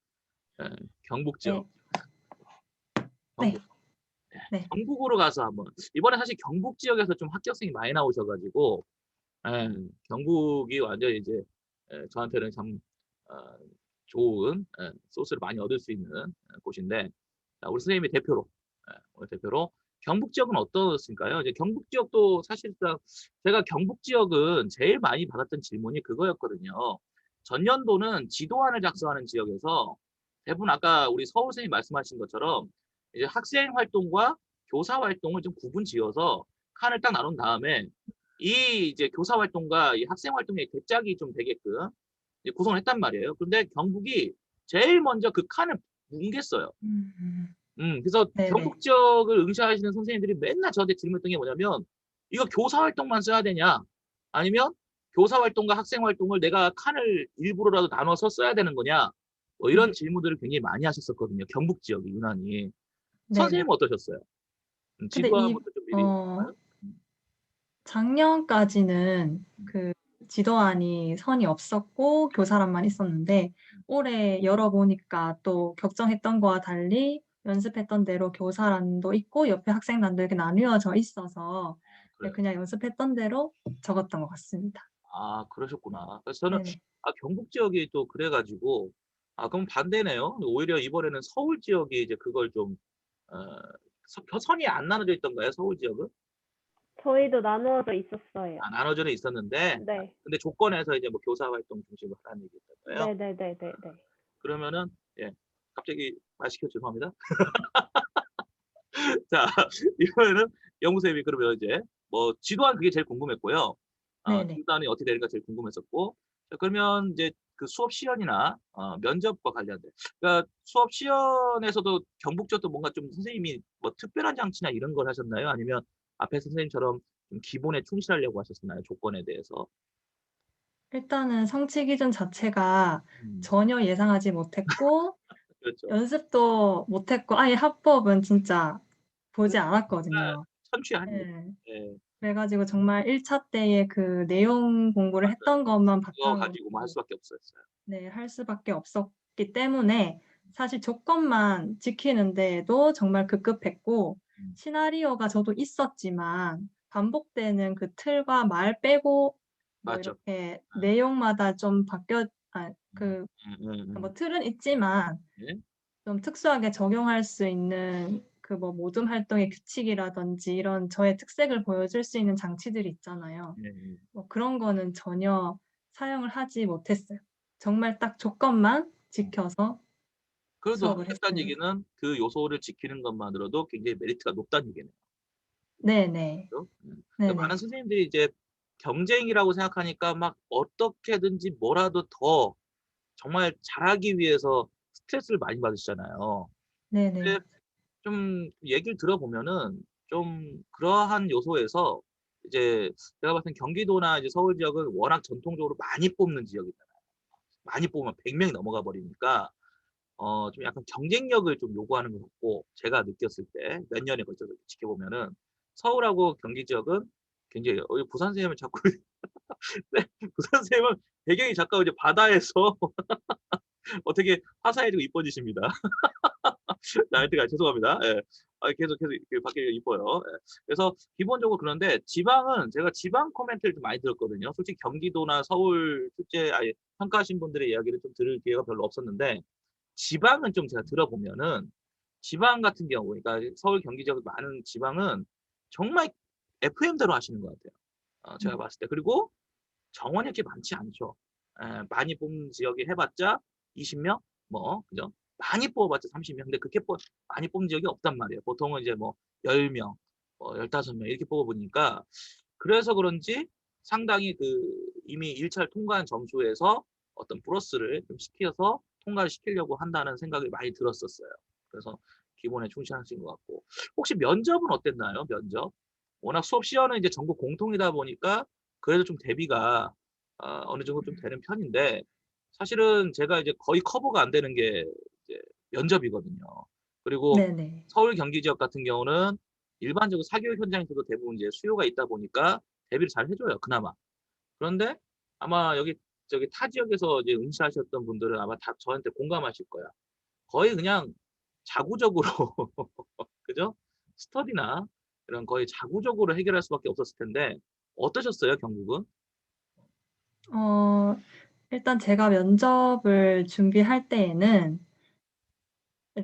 예, 경북 지역, 네. 경북. 네. 경북으로 가서 한번 이번에 사실 경북 지역에서 좀 합격생이 많이 나오셔가지고 예, 경북이 완전 이제 저한테는 참 어, 좋은 소스를 많이 얻을 수 있는 곳인데 자, 우리 선생님이 대표로 오늘 대표로 경북 지역은 어떻습니까요? 이제 경북 지역도 사실상 제가 경북 지역은 제일 많이 받았던 질문이 그거였거든요. 전년도는 지도안을 작성하는 지역에서 대부분 아까 우리 서울 선생님 말씀하신 것처럼 이제 학생 활동과 교사 활동을 좀 구분 지어서 칸을 딱 나눈 다음에 이 이제 교사 활동과 이 학생 활동의 대짝이 좀 되게끔 이제 구성을 했단 말이에요. 근데 경북이 제일 먼저 그 칸을 뭉갰어요. 그래서 네네. 경북 지역을 응시하시는 선생님들이 맨날 저한테 질문했던 게 뭐냐면 이거 교사 활동만 써야 되냐? 아니면 교사 활동과 학생 활동을 내가 칸을 일부러라도 나눠서 써야 되는 거냐? 뭐 이런 질문들을 굉장히 많이 하셨었거든요. 경북 지역이 유난히. 네네. 선생님은 어떠셨어요? 근데 이, 지도하부터 좀 미리 볼까요? 작년까지는 그 지도안이 선이 없었고 교사란만 있었는데 올해 열어보니까 또 걱정했던 거와 달리 연습했던 대로 교사란도 있고 옆에 학생단도 이렇게 나뉘어져 있어서 그래요. 그냥 연습했던 대로 적었던 것 같습니다. 아, 그러셨구나. 그래서 저는 네네. 경북 지역이 또 그래가지고 그럼 반대네요. 오히려 이번에는 서울 지역이 이제 그걸 좀 어, 선이 안 나눠져 있던가요? 서울 지역은? 저희도 나누어져 있었어요. 나눠져 있었는데 네. 근데 조건에서 이제 뭐 교사 활동 중심으로 하라는 얘기였던 거예요. 네네네네네. 그러면은 예, 갑자기 말 시켜 죄송합니다. 자, 이번에는 영우 쌤이 그러면 이제 뭐 지도안 그게 제일 궁금했고요. 네네. 지도안이 어떻게 되는가 제일 궁금했었고 자, 그러면 이제 그 수업 시연이나 면접과 관련된 그러니까 수업 시연에서도 경북 쪽도 뭔가 좀 선생님이 뭐 특별한 장치나 이런 걸 하셨나요? 아니면 앞에 선생님처럼 좀 기본에 충실하려고 하셨나요? 조건에 대해서? 일단은 성취 기준 자체가 음, 전혀 예상하지 못했고 그렇죠. 연습도 못했고 아예 합법은 진짜 보지 정말 않았거든요. 천취합니다. 네. 예, 그래가지고 정말 1차 때의 그 내용 공부를 맞아요. 했던 것만 그거 바탕으로 가지고 뭐 할 수밖에 없었어요. 네, 할 수밖에 없었기 때문에 사실 조건만 지키는데도 정말 급급했고 음, 시나리오가 저도 있었지만 반복되는 그 틀과 말 빼고 뭐 맞죠. 이렇게 내용마다 좀 바뀌어 그 뭐 음. 틀은 있지만 예? 좀 특수하게 적용할 수 있는 그 뭐 모둠 활동의 규칙이라든지 이런 저의 특색을 보여줄 수 있는 장치들이 있잖아요. 예, 예. 뭐 그런 거는 전혀 사용을 하지 못했어요. 정말 딱 조건만 지켜서 그래도 수업을 합격했다는 했어요. 얘기는 그 요소를 지키는 것만으로도 굉장히 메리트가 높다는 얘기네요. 네네. 그죠? 근데 네네. 많은 선생님들이 이제 경쟁이라고 생각하니까 막 어떻게든지 뭐라도 더 정말 잘하기 위해서 스트레스를 많이 받으시잖아요. 네네. 근데 좀 얘기를 들어보면은 좀 그러한 요소에서 이제 제가 봤을 땐 경기도나 이제 서울 지역은 워낙 전통적으로 많이 뽑는 지역이잖아요. 많이 뽑으면 100명이 넘어가 버리니까 좀 약간 경쟁력을 좀 요구하는 것 같고 제가 느꼈을 때 몇 년에 걸쳐서 지켜보면은 서울하고 경기 지역은 굉장히 부산 선생님은 자꾸 네, 부산 선생님은 배경이 자꾸 이제 바다에서 어떻게 화사해지고 이뻐지십니다. 하여튼간 죄송합니다. 예. 계속 이렇게 바뀌니까 이뻐요. 예. 그래서 기본적으로 그런데 지방은 제가 지방 코멘트를 좀 많이 들었거든요. 솔직히 경기도나 서울 출제 평가하신 분들의 이야기를 좀 들을 기회가 별로 없었는데 지방은 좀 제가 들어보면은 지방 같은 경우, 그러니까 서울, 경기 지역 많은 지방은 정말 FM대로 하시는 것 같아요. 제가 봤을 때. 그리고 정원이 이렇게 많지 않죠. 많이 뽑는 지역이 해봤자 20명? 뭐, 그죠? 많이 뽑아봤자 30명. 근데 그렇게 많이 뽑는 지역이 없단 말이에요. 보통은 이제 뭐 10명, 15명 이렇게 뽑아보니까 그래서 그런지 상당히 이미 1차를 통과한 점수에서 어떤 플러스를 좀 시켜서 통과를 시키려고 한다는 생각이 많이 들었었어요. 그래서 기본에 충실하신 것 같고. 혹시 면접은 어땠나요? 면접? 워낙 수업 시간은 이제 전국 공통이다 보니까 그래도 좀 대비가 어느 정도 좀 되는 편인데 사실은 제가 이제 거의 커버가 안 되는 게 이제 면접이거든요. 그리고 네네. 서울, 경기 지역 같은 경우는 일반적으로 사교육 현장에서도 대부분 이제 수요가 있다 보니까 대비를 잘 해줘요. 그나마. 그런데 아마 저기 타 지역에서 이제 응시하셨던 분들은 아마 다 저한테 공감하실 거야. 거의 그냥 자구적으로 그죠? 스터디나 이런 거의 자구적으로 해결할 수밖에 없었을 텐데 어떠셨어요, 경북은? 일단 제가 면접을 준비할 때에는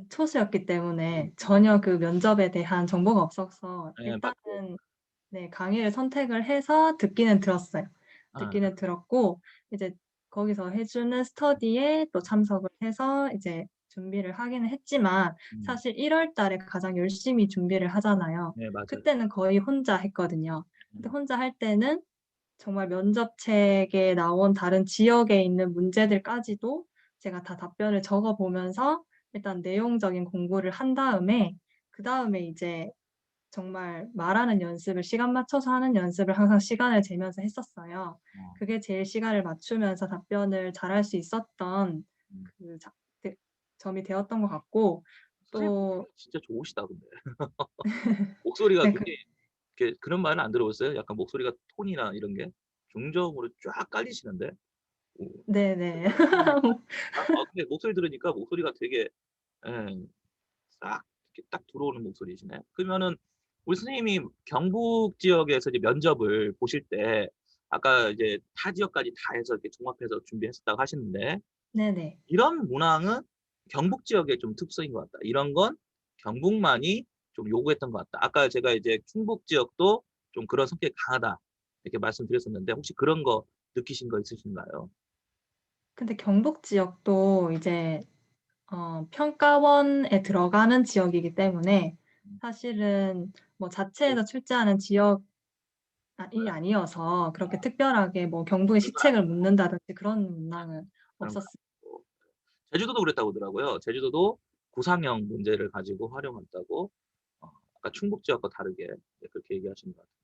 초수였기 때문에 전혀 그 면접에 대한 정보가 없어서 네, 맞고. 일단은 네, 강의를 선택을 해서 듣기는 들었어요. 아, 듣기는 들었고 이제 거기서 해 주는 스터디에 또 참석을 해서 이제 준비를 하기는 했지만 음, 사실 1월 달에 가장 열심히 준비를 하잖아요. 네, 맞아요. 그때는 거의 혼자 했거든요. 근데 음, 혼자 할 때는 정말 면접책에 나온 다른 지역에 있는 문제들까지도 제가 다 답변을 적어 보면서 일단 내용적인 공부를 한 다음에 그다음에 이제 정말 말하는 연습을 시간 맞춰서 하는 연습을 항상 시간을 재면서 했었어요. 어, 그게 제일 시간을 맞추면서 답변을 잘할 수 있었던 음. 그 점이 되었던 것 같고 선생님 또 목소리가 진짜 좋으시다, 근데. 목소리가 네 굉장히 그런 말은 안 들어봤어요? 약간 목소리가 톤이나 이런 게 중저음으로 쫙 깔리시는데. 오, 네네. 근데 목소리 들으니까 목소리가 되게 예, 싹 이렇게 딱 들어오는 목소리시네. 그러면은 우리 선생님이 경북 지역에서 이제 면접을 보실 때 아까 이제 타 지역까지 다 해서 이렇게 종합해서 준비했었다고 하시는데 네네. 이런 문항은 경북 지역의 좀 특성인 것 같다. 이런 건 경북만이 좀 요구했던 것 같다. 아까 제가 이제 충북 지역도 좀 그런 성격이 강하다. 이렇게 말씀드렸었는데 혹시 그런 거 느끼신 거 있으신가요? 근데 경북 지역도 이제 평가원에 들어가는 지역이기 때문에 사실은 뭐 자체에서 출제하는 지역 이 아니어서 그렇게 특별하게 뭐 경북의 시책을 묻는다든지 그런 문항은 그런 거 없었어요. 아니고. 제주도도 그랬다고 하더라고요. 제주도도 구상형 문제를 가지고 활용한다고 아까 충북 지역과 다르게 그렇게 얘기하시는 것 같아요.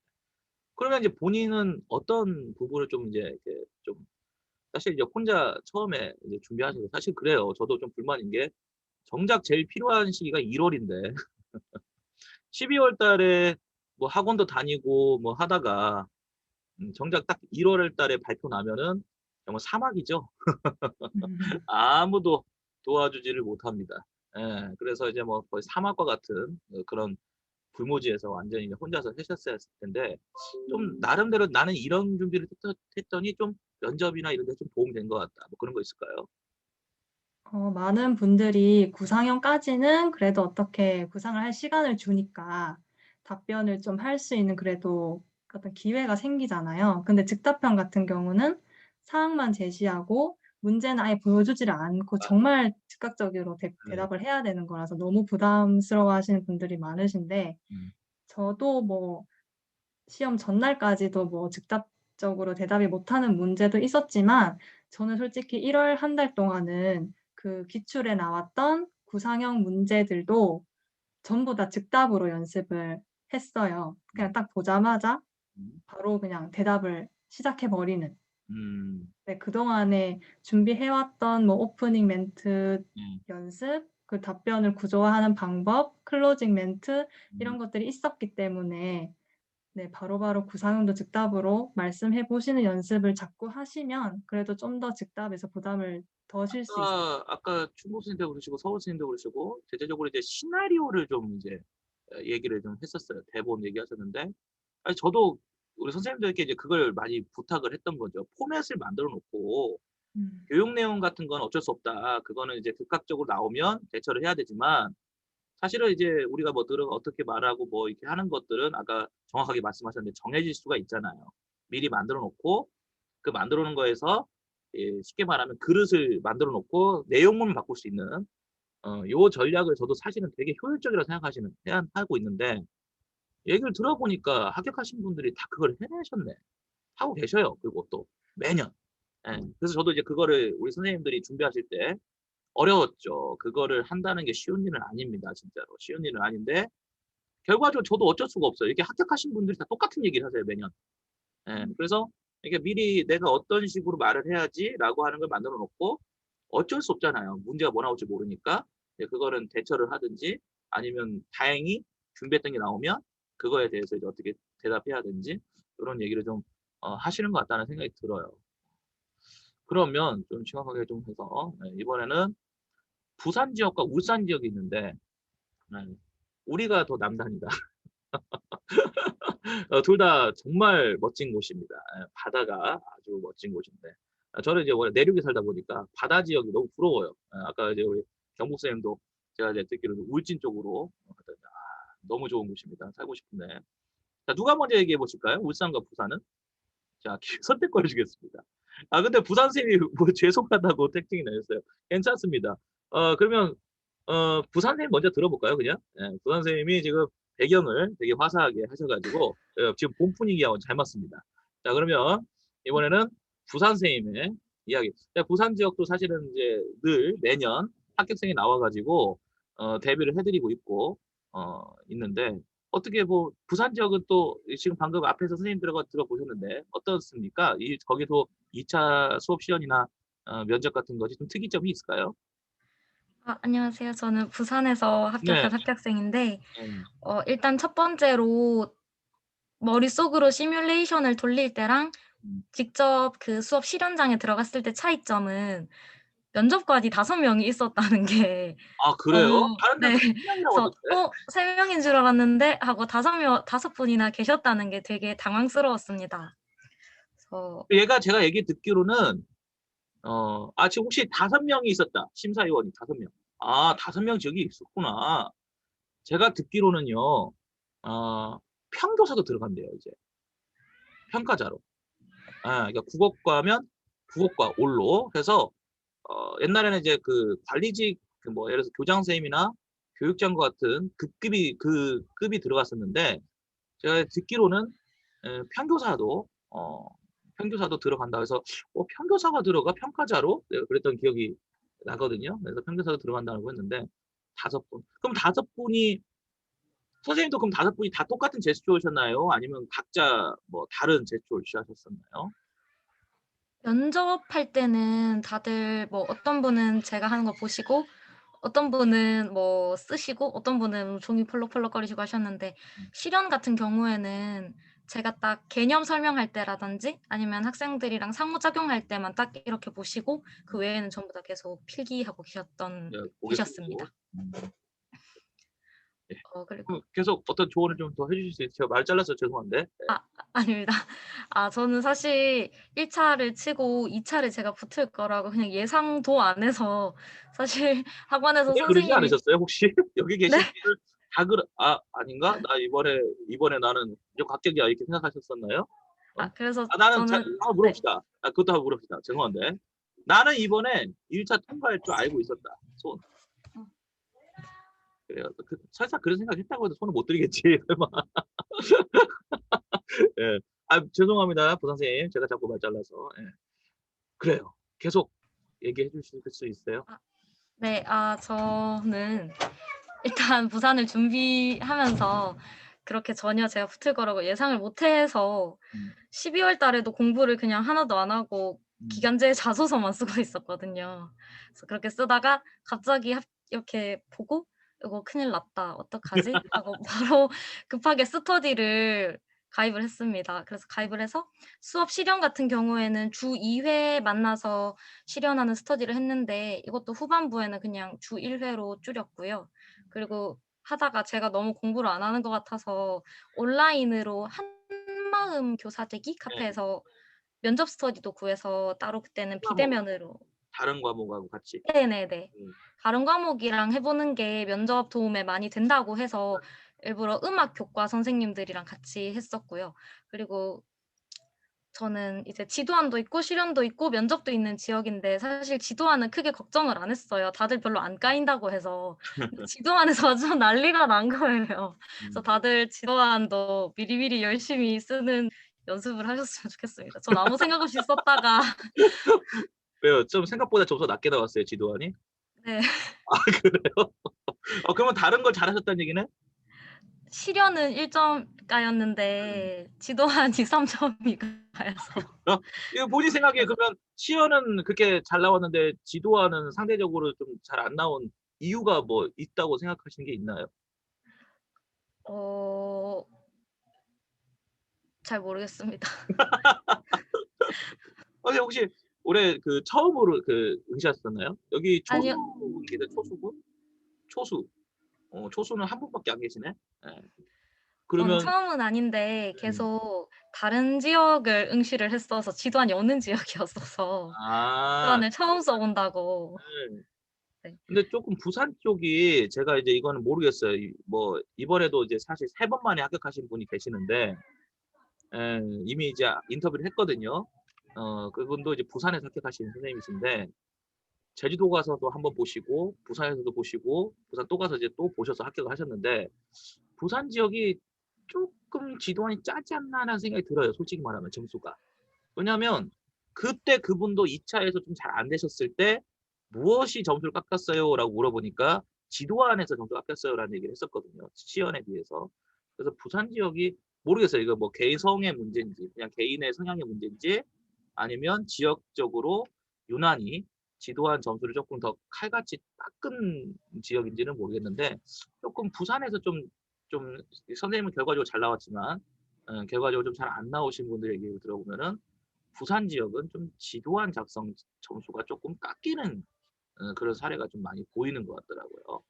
그러면 이제 본인은 어떤 부분을 좀 이제 이렇게 좀 사실 이제 혼자 처음에 이제 준비하시고 사실 그래요. 저도 좀 불만인 게 정작 제일 필요한 시기가 1월인데 12월 달에 뭐 학원도 다니고 뭐 하다가 정작 딱 1월 달에 발표 나면은 정말 사막이죠. 아무도 도와주지를 못합니다. 예, 그래서 이제 뭐 거의 사막과 같은 그런 불모지에서 완전히 이제 혼자서 하셨어야 했을 텐데 좀 나름대로 나는 이런 준비를 했더니 좀 면접이나 이런 데 좀 도움이 된 것 같다. 뭐 그런 거 있을까요? 많은 분들이 구상형까지는 그래도 어떻게 구상을 할 시간을 주니까 답변을 좀 할 수 있는 그래도 어떤 기회가 생기잖아요. 근데 즉답형 같은 경우는 사항만 제시하고 문제는 아예 보여주지를 않고 아, 정말 즉각적으로 네. 대답을 해야 되는 거라서 너무 부담스러워하시는 분들이 많으신데 음, 저도 뭐 시험 전날까지도 뭐 즉답적으로 대답이 못하는 문제도 있었지만 저는 솔직히 1월 한 달 동안은 그 기출에 나왔던 구상형 문제들도 전부 다 즉답으로 연습을 했어요. 그냥 음, 딱 보자마자 음, 바로 그냥 대답을 시작해 버리는. 음, 네, 그동안에 준비해 왔던 뭐 오프닝 멘트 음, 연습, 그 답변을 구조화하는 방법, 클로징 멘트 음, 이런 것들이 있었기 때문에 네, 바로바로 구상형도 즉답으로 말씀해 보시는 연습을 자꾸 하시면 그래도 좀 더 즉답에서 부담을 덜실 수 있어요. 아까 충북 선생님도 그러시고 서울 선생님도 그러시고 대체적으로 이제 시나리오를 좀 이제 얘기를 좀 했었어요. 대본 얘기하셨는데 아니 저도 우리 선생님들께 이제 그걸 많이 부탁을 했던 거죠. 포맷을 만들어 놓고 교육 내용 같은 건 어쩔 수 없다. 그거는 이제 즉각적으로 나오면 대처를 해야 되지만 사실은 이제 우리가 뭐 들어 어떻게 말하고 뭐 이렇게 하는 것들은 아까 정확하게 말씀하셨는데 정해질 수가 있잖아요. 미리 만들어 놓고 그 만들어 놓은 거에서 쉽게 말하면 그릇을 만들어 놓고 내용물만 바꿀 수 있는 요 전략을 저도 사실은 되게 효율적이라고 하고 있는데 얘기를 들어보니까 합격하신 분들이 다 그걸 해내셨네. 하고 계셔요. 그리고 또 매년. 예. 그래서 저도 이제 그거를 우리 선생님들이 준비하실 때 어려웠죠. 그거를 한다는 게 쉬운 일은 아닙니다. 진짜로. 쉬운 일은 아닌데 결과적으로 저도 어쩔 수가 없어요. 이게 합격하신 분들이 다 똑같은 얘기를 하세요. 매년. 예. 그래서 이게 미리 내가 어떤 식으로 말을 해야지라고 하는 걸 만들어 놓고 어쩔 수 없잖아요. 문제가 뭐 나올지 모르니까. 예, 그거는 대처를 하든지 아니면 다행히 준비했던 게 나오면 그거에 대해서 이제 어떻게 대답해야 되는지 이런 얘기를 좀 하시는 것 같다는 생각이 들어요. 그러면 좀 정확하게 좀 해서 이번에는 부산 지역과 울산 지역이 있는데 우리가 더 남단이다. 둘 다 정말 멋진 곳입니다. 바다가 아주 멋진 곳인데 저는 이제 원래 내륙에 살다 보니까 바다 지역이 너무 부러워요. 아까 이제 우리 경북 선생님도 제가 이제 듣기로는 울진 쪽으로 너무 좋은 곳입니다. 살고 싶은데 자 누가 먼저 얘기해 보실까요? 울산과 부산은? 자 선택권을 주겠습니다. 근데 부산 선생님이 뭐 죄송하다고 택팅이 내셨어요. 괜찮습니다. 그러면 부산 선생님 먼저 들어볼까요, 그냥? 예, 부산 선생님이 지금 배경을 되게 화사하게 하셔가지고 지금 본 분위기하고 잘 맞습니다. 자, 그러면 이번에는 부산 선생님의 이야기. 자, 부산 지역도 사실은 이제 늘 매년 합격생이 나와가지고 데뷔를 해드리고 있고 있는데 어떻게 뭐 부산 지역은 또 지금 방금 앞에서 선생님들과 들어보셨는데 어떻습니까? 거기도 2차 수업 시연이나 면접 같은 것이 좀 특이점이 있을까요? 안녕하세요. 저는 부산에서 네. 합격한 합격생인데 음. 일단 첫 번째로 머릿속으로 시뮬레이션을 돌릴 때랑 음. 직접 그 수업 실현장에 들어갔을 때 차이점은 면접관이 5명이 있었다는 게 아 그래요? 너무 다른 데는 네. 3명이라고 그래서 하던데? 3명인 줄 알았는데 하고 5분이나 계셨다는 게 되게 당황스러웠습니다. 그래서 얘가 제가 얘기 듣기로는 지금 혹시 5명이 있었다. 심사위원이 5명. 5명 저기 있었구나. 제가 듣기로는요. 평교사도 들어간대요, 이제. 평가자로. 그러니까 국어과면 국어과 올로 해서 옛날에는 이제 그 관리직 뭐 예를 들어서 교장 선생님이나 교육장과 같은 급이 들어갔었는데 제가 듣기로는 평교사도 들어간다. 그래서 평교사가 들어가 평가자로 내가 그랬던 기억이 나거든요. 그래서 평교사가 들어간다고 했는데 5분. 그럼 5분이 선생님도 그럼 5분이 다 똑같은 제스처셨나요? 아니면 각자 뭐 다른 제스처를 취하셨었나요? 면접할 때는 다들 뭐 어떤 분은 제가 하는 거 보시고 어떤 분은 뭐 쓰시고 어떤 분은 종이 펄럭펄럭거리시고 하셨는데 실연 같은 경우에는 제가 딱 개념 설명할 때라든지 아니면 학생들이랑 상호작용할 때만 딱 이렇게 보시고 그 외에는 전부 다 계속 필기하고 네, 고개 계셨습니다. 끄고. 네. 그리고 계속 어떤 조언을 좀 더 해주실 수 있어요? 제가 말 잘라서 죄송한데. 네. 아닙니다. 저는 사실 1차를 치고 2차를 제가 붙을 거라고 그냥 예상도 안 해서 사실 학원에서 그때 그러지 선생님이 않으셨어요? 혹시 여기 네? 계신 분들 다 아닌가? 나 이번에 나는 무조건 합격이야 이렇게 생각하셨었나요? 그래서 나는 저는 한번 물어봅시다. 그것도 한번 물어봅시다. 죄송한데 나는 이번에 1차 통과할 줄 알고 있었다. 손. 그래요. 설사 그런 생각했다고 해도 손을 못 들겠지. 설마. 예. 죄송합니다, 부산 선생님. 제가 자꾸 말 잘라서. 예. 그래요. 계속 얘기해 주실 수 있어요? 네, 저는 일단 부산을 준비하면서 그렇게 전혀 제가 붙을 거라고 예상을 못 해서 12월 달에도 공부를 그냥 하나도 안 하고 기간제 자소서만 쓰고 있었거든요. 그래서 그렇게 쓰다가 갑자기 이렇게 보고 이거 큰일 났다. 어떡하지? 하고 바로 급하게 스터디를 가입을 했습니다. 그래서 가입을 해서 수업 실현 같은 경우에는 주 2회 만나서 실현하는 스터디를 했는데 이것도 후반부에는 그냥 주 1회로 줄였고요. 그리고 하다가 제가 너무 공부를 안 하는 것 같아서 온라인으로 한마음 교사되기 카페에서 면접 스터디도 구해서 따로 그때는 비대면으로 다른 과목하고 같이. 네네네. 음. 다른 과목이랑 해 보는 게 면접 도움에 많이 된다고 해서 일부러 음악 교과 선생님들이랑 같이 했었고요. 그리고 저는 이제 지도안도 있고 실연도 있고 면접도 있는 지역인데 사실 지도안은 크게 걱정을 안 했어요. 다들 별로 안 까인다고 해서. 근데 지도안에서 완전 난리가 난 거예요. 그래서 다들 지도안도 미리미리 열심히 쓰는 연습을 하셨으면 좋겠습니다. 전 아무 생각 없이 썼다가 왜요? 좀 생각보다 점수가 낮게 나왔어요, 지도안이? 네. 아, 그래요? 그러면 다른 걸 잘하셨다는 얘기네? 실연은 1점가였는데 지도안이 3점이 가여서 이거 본인 생각에 그러면 시연은 그렇게 잘 나왔는데 지도안은 상대적으로 좀 잘 안 나온 이유가 뭐 있다고 생각하시는 게 있나요? 어 잘 모르겠습니다. 근데 혹시 올해 그 처음으로 그 응시하셨나요? 여기 아니요. 초수이기도 초수분? 초수. 초수는 한 분밖에 안 계시네. 예. 그러면 처음은 아닌데 계속 다른 지역을 응시를 했어서 지도안이 없는 지역이었어서 아, 지도안을 처음 써 본다고. 네. 네. 근데 조금 부산 쪽이 제가 이제 이거는 모르겠어요. 뭐 이번에도 이제 사실 3번 만에 합격하신 분이 계시는데 이미 이제 인터뷰를 했거든요. 그분도 이제 부산에서 합격하신 선생님이신데 제주도 가서도 한번 보시고 부산에서도 보시고 부산 또 가서 이제 또 보셔서 합격을 하셨는데 부산 지역이 조금 지도안이 짜지 않나 하는 생각이 들어요. 솔직히 말하면 점수가. 왜냐하면 그때 그분도 2차에서 좀 잘 안 되셨을 때 무엇이 점수를 깎았어요라고 물어보니까 지도안에서 점수가 깎였어요라는 얘기를 했었거든요. 시연에 비해서. 그래서 부산 지역이 모르겠어요. 이거 뭐 개성의 문제인지 그냥 개인의 성향의 문제인지 아니면 지역적으로 유난히 지도안 점수를 조금 더 칼같이 깎은 지역인지는 모르겠는데 조금 부산에서 좀 선생님은 결과적으로 잘 나왔지만 결과적으로 좀 잘 안 나오신 분들의 얘기를 들어보면은 부산 지역은 좀 지도안 작성 점수가 조금 깎이는 그런 사례가 좀 많이 보이는 것 같더라고요.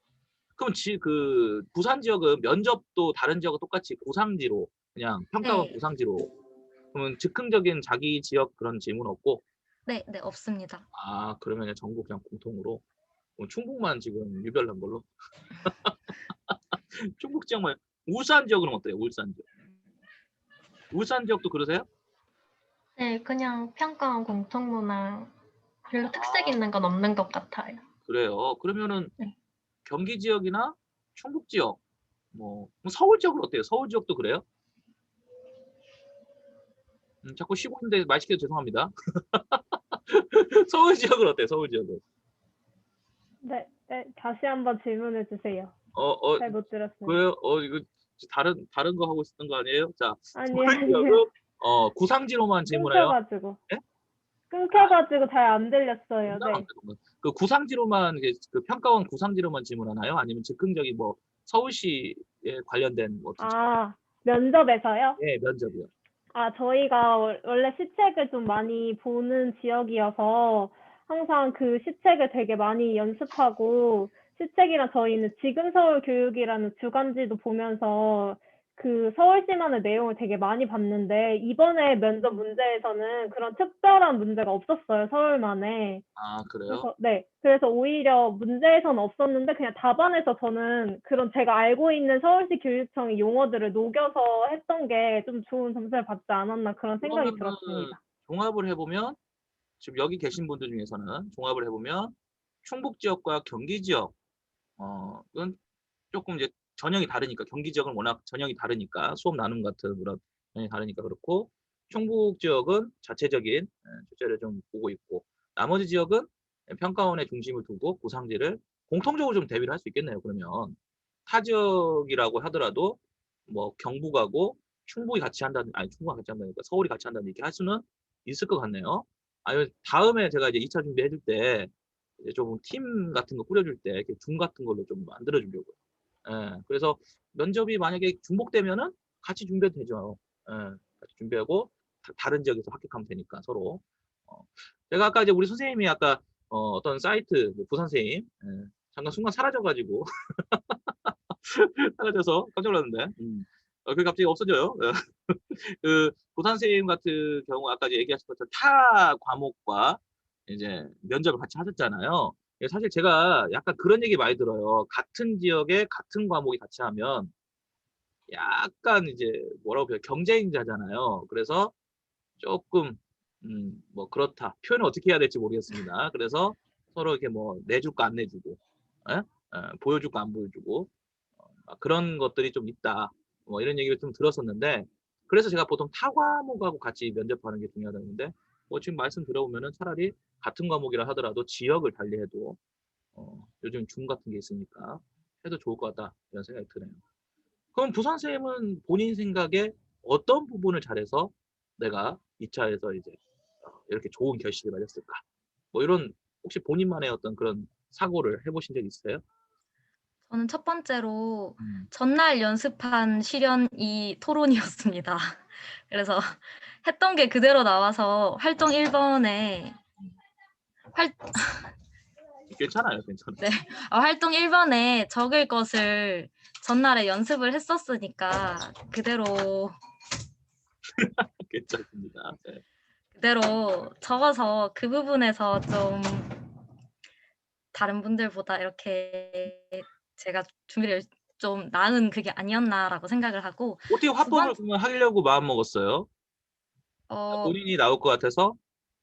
그럼 그 부산 지역은 면접도 다른 지역과 똑같이 고상지로 그냥 평가원 네. 고상지로 그러면 즉흥적인 자기 지역 그런 질문 없고 네, 없습니다. 그러면 전국 그냥 공통으로 충북만 지금 유별난 걸로 충북 지역만 울산 지역은 어때요? 울산 지역. 울산 지역도 그러세요? 네, 그냥 평가원 공통문항 별로 특색 있는 건 없는 것 같아요. 그래요. 그러면은 네. 경기 지역이나 충북 지역, 뭐 서울 지역은 어때요? 서울 지역도 그래요? 자꾸 쉬고 있는데 말 시켜서 죄송합니다. 서울 지역은 어때요? 서울 지역은? 네, 네, 다시 한번 질문해 주세요. 잘 못 들었어요. 그래요? 이거 다른 거 하고 있었던 거 아니에요? 자, 아니요, 서울 아니요. 지역은 구상지로만 질문해요. 끊겨가지고. 네? 끊겨가지고 잘 안 들렸어요. 네. 그 구상지로만 그 평가원 구상지로만 질문하나요? 아니면 즉흥적인 뭐 서울시에 관련된 뭐 면접에서요? 예, 면접이요. 저희가 원래 시책을 좀 많이 보는 지역이어서 항상 그 시책을 되게 많이 연습하고 시책이랑 저희는 지금 서울 교육이라는 주간지도 보면서 그 서울시만의 내용을 되게 많이 봤는데 이번에 면접 문제에서는 그런 특별한 문제가 없었어요, 서울만에. 그래요? 그래서 오히려 문제에서는 없었는데 그냥 답안에서 저는 그런 제가 알고 있는 서울시 교육청의 용어들을 녹여서 했던 게 좀 좋은 점수를 받지 않았나 그런 생각이 그러면은 들었습니다. 종합을 해보면 지금 여기 계신 분들 중에서는 종합을 해보면 충북 지역과 경기 지역 은 조금 이제 전형이 다르니까 경기 지역은 워낙 전형이 다르니까 수업 나눔 같은 그런 전형이 다르니까 그렇고 충북 지역은 자체적인 주제를 좀 보고 있고 나머지 지역은 평가원의 중심을 두고 고상지를 공통적으로 좀 대비를 할 수 있겠네요. 그러면 타 지역이라고 하더라도 뭐 경북하고 충북이 같이 한다는 아니 충북이 같이 한다니까 서울이 같이 한다는 얘기 할 수는 있을 것 같네요. 아니면 다음에 제가 이제 2차 준비해 줄 때 이제 좀 팀 같은 거 꾸려줄 때 이렇게 중 같은 걸로 좀 만들어 주려고요. 예, 그래서 면접이 만약에 중복되면은 같이 준비해도 되죠. 같이 준비하고 다른 지역에서 합격하면 되니까 서로. 제가 아까 이제 우리 선생님이 아까 어떤 사이트 부산 선생님 잠깐 순간 사라져가지고 사라져서 깜짝 놀랐는데 그 갑자기 없어져요. 그 부산 선생님 같은 경우 아까 이제 얘기하신 것처럼 타 과목과 이제 면접을 같이 하셨잖아요. 사실 제가 약간 그런 얘기 많이 들어요. 같은 지역에 같은 과목이 같이 하면 약간 이제 뭐라고 해요? 경쟁자잖아요. 그래서 조금 뭐 그렇다. 표현을 어떻게 해야 될지 모르겠습니다. 그래서 서로 이렇게 뭐 내줄 거 안 내주고, 보여줄 거 안 보여주고 그런 것들이 좀 있다. 뭐 이런 얘기를 좀 들었었는데 그래서 제가 보통 타 과목하고 같이 면접하는 게 중요하다는데 뭐 지금 말씀 들어보면은 차라리 같은 과목이라 하더라도 지역을 달리해도 요즘 줌 같은 게 있으니까 해도 좋을 것 같다 이런 생각이 드네요. 그럼 부산 쌤은 본인 생각에 어떤 부분을 잘해서 내가 2차에서 이제 이렇게 좋은 결실을 맺었을까? 뭐 이런 혹시 본인만의 어떤 그런 사고를 해보신 적 있어요? 저는 첫 번째로 전날 연습한 실연이 토론이었습니다. 그래서 했던 게 그대로 나와서 활동 1번에 괜찮아요, 괜찮아요. 네. 활동 1번에 적을 것을 전날에 연습을 했었으니까 그대로 괜찮습니다. 네. 그대로 적어서 그 부분에서 좀 다른 분들보다 이렇게 제가 준비를 좀 나은 그게 아니었나라고 생각을 하고 어떻게 두 화법을 번, 그러면 하려고 마음 먹었어요? 본인이 나올 것 같아서?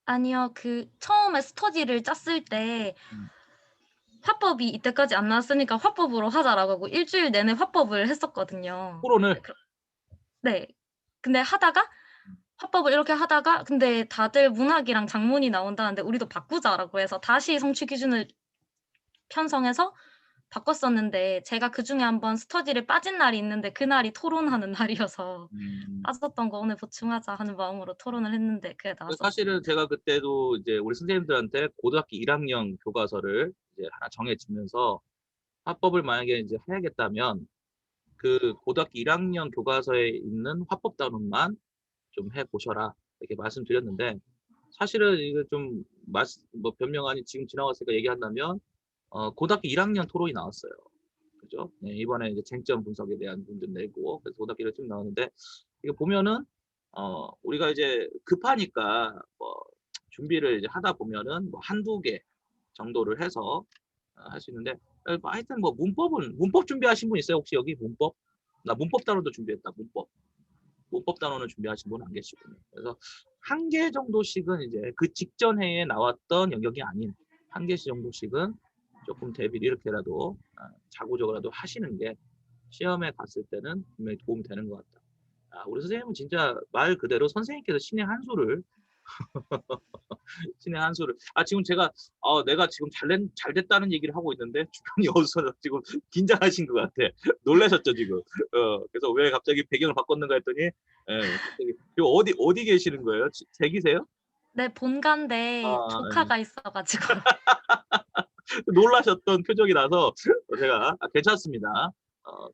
아니요. 그 처음에 스터디를 짰을 때 화법이 이때까지 안 나왔으니까 화법으로 하자라고 하고 일주일 내내 화법을 했었거든요. 토론을? 네. 근데 하다가 화법을 이렇게 하다가 근데 다들 문학이랑 작문이 나온다는데 우리도 바꾸자라고 해서 다시 성취 기준을 편성해서 바꿨었는데 제가 그중에 한번 스터디를 빠진 날이 있는데 그날이 토론하는 날이어서 빠졌던 거 오늘 보충하자 하는 마음으로 토론을 했는데 그게 나왔었어요. 사실은 제가 그때도 이제 우리 선생님들한테 고등학교 1학년 교과서를 이제 하나 정해주면서 화법을 만약에 이제 해야겠다면 그 고등학교 1학년 교과서에 있는 화법 단원만 좀 해보셔라 이렇게 말씀드렸는데 사실은 이거 좀 뭐 변명 아니 지금 지나갔으니까 얘기한다면 고등학교 1학년 토론이 나왔어요. 그죠? 네, 이번에 이제 쟁점 분석에 대한 문제 내고 그래서 고등학교 1학년 나왔는데 이거 보면은 우리가 이제 급하니까 뭐 준비를 이제 하다 보면은 뭐 한두 개 정도를 해서 할 수 있는데 하여튼 뭐 문법 준비하신 분 있어요? 혹시 여기 문법? 나 문법 단원도 준비했다. 문법 단원을 준비하신 분 안 계시군요. 그래서 한 개 정도씩은 이제 그 직전 해에 나왔던 영역이 아닌 한 개씩 정도씩은 조금 대비를 이렇게라도 자구적으로라도 하시는 게 시험에 갔을 때는 분명히 도움이 되는 것 같다. 우리 선생님은 진짜 말 그대로 선생님께서 신의 한 수를 신의 한 수를 지금 제가 내가 지금 잘 됐다는 얘기를 하고 있는데 주변이 어디서 지금 긴장하신 것 같아. 놀라셨죠 지금. 그래서 왜 갑자기 배경을 바꿨는가 했더니 갑자기 어디 계시는 거예요? 댁이세요? 네, 본가인데 조카가 있어가지고. 놀라셨던 표정이 나서 제가 괜찮습니다.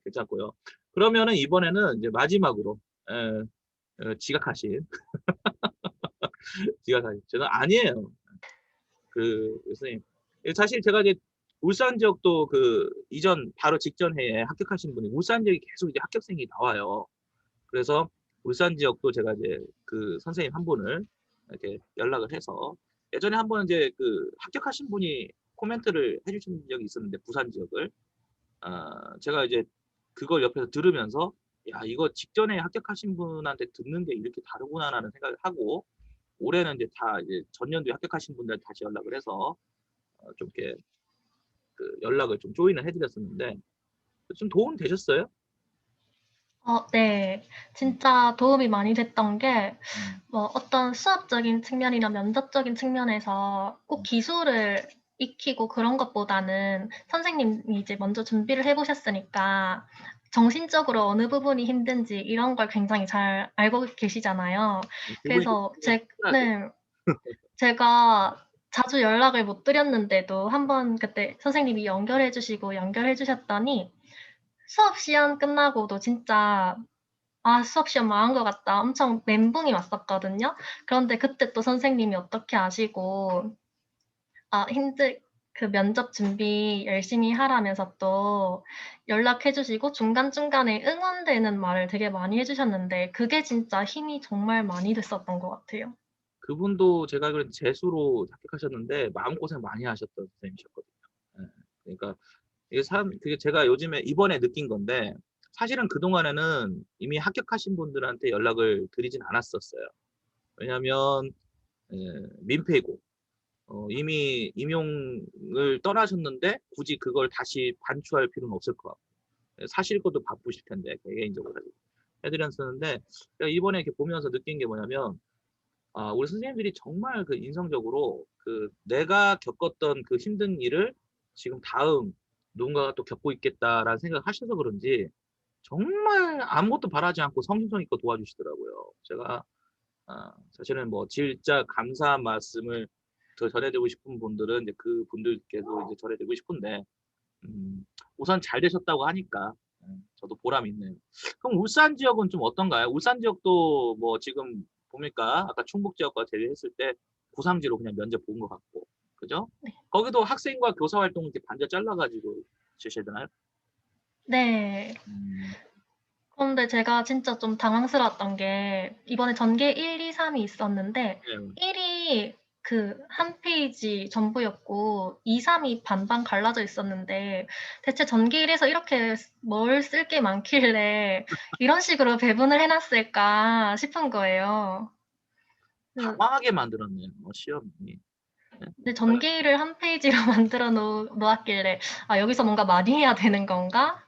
괜찮고요. 그러면은 이번에는 이제 마지막으로 지각하신 저는 아니에요. 선생님 사실 제가 이제 울산 지역도 그 이전 바로 직전 해에 합격하신 분이 울산 지역이 계속 이제 합격생이 나와요. 그래서 울산 지역도 제가 이제 그 선생님 한 분을 이렇게 연락을 해서 예전에 한번 이제 그 합격하신 분이 코멘트를 해주신 적이 있었는데 부산 지역을 제가 이제 그걸 옆에서 들으면서 야 이거 직전에 합격하신 분한테 듣는 게 이렇게 다르구나라는 생각을 하고 올해는 이제 다 이제 전년도에 합격하신 분들 다시 연락을 해서 좀 이렇게 그 연락을 좀 조인을 해드렸었는데 좀 도움 되셨어요? 네. 진짜 도움이 많이 됐던 게 뭐 어떤 수학적인 측면이나 면접적인 측면에서 꼭 기술을 익히고 그런 것보다는 선생님이 이제 먼저 준비를 해 보셨으니까 정신적으로 어느 부분이 힘든지 이런 걸 굉장히 잘 알고 계시잖아요. 그래서 제가 자주 연락을 못 드렸는데도 한번 그때 선생님이 연결해 주시고 연결해 주셨더니 수업 시간 끝나고도 진짜 아, 수업 시험 망한 것 같다. 엄청 멘붕이 왔었거든요. 그런데 그때 또 선생님이 어떻게 아시고, 아, 그 면접 준비 열심히 하라면서 또 연락해 주시고 중간중간에 응원되는 말을 되게 많이 해 주셨는데 그게 진짜 힘이 정말 많이 됐었던 것 같아요. 그분도 제가 알기로는 재수로 합격하셨는데 마음고생 많이 하셨던 선생님이셨거든요. 예. 그러니까 이게 그게 제가 요즘에 이번에 느낀 건데 사실은 그동안에는 이미 합격하신 분들한테 연락을 드리진 않았었어요. 왜냐하면 민폐이고 이미 임용을 떠나셨는데 굳이 그걸 다시 반추할 필요는 없을 것 같고 사실 것도 바쁘실 텐데 개인적으로 해드렸었는데 제가 이번에 이렇게 보면서 느낀 게 뭐냐면 우리 선생님들이 정말 그 인성적으로 그 내가 겪었던 그 힘든 일을 지금 다음 누군가가 또 겪고 있겠다라는 생각을 하셔서 그런지 정말 아무것도 바라지 않고 성심성의껏 도와주시더라고요. 제가 사실은 뭐 진짜 감사한 말씀을 더 전해드리고 싶은 분들은 이제 그 분들께도 이제 전해드리고 싶은데 우선 잘 되셨다고 하니까 저도 보람 있네요. 그럼 울산 지역은 좀 어떤가요? 울산 지역도 뭐 지금 보니까 아까 충북 지역과 대비했을 때 고상지로 그냥 면접 본 것 같고, 그죠? 거기도 학생과 교사 활동 이렇게 반절 잘라가지고 주시잖아요. 네. 그런데 제가 진짜 좀 당황스러웠던 게 이번에 전개 1, 2, 3이 있었는데 네. 1이 그 한 페이지 전부였고 2, 3이 반반 갈라져 있었는데 대체 전개 1에서 이렇게 뭘 쓸 게 많길래 이런 식으로 배분을 해놨을까 싶은 거예요. 당황하게 만들었네요. 시험이. 네. 근데 전개 1을 한 페이지로 만들어 놓았길래 아, 여기서 뭔가 많이 해야 되는 건가?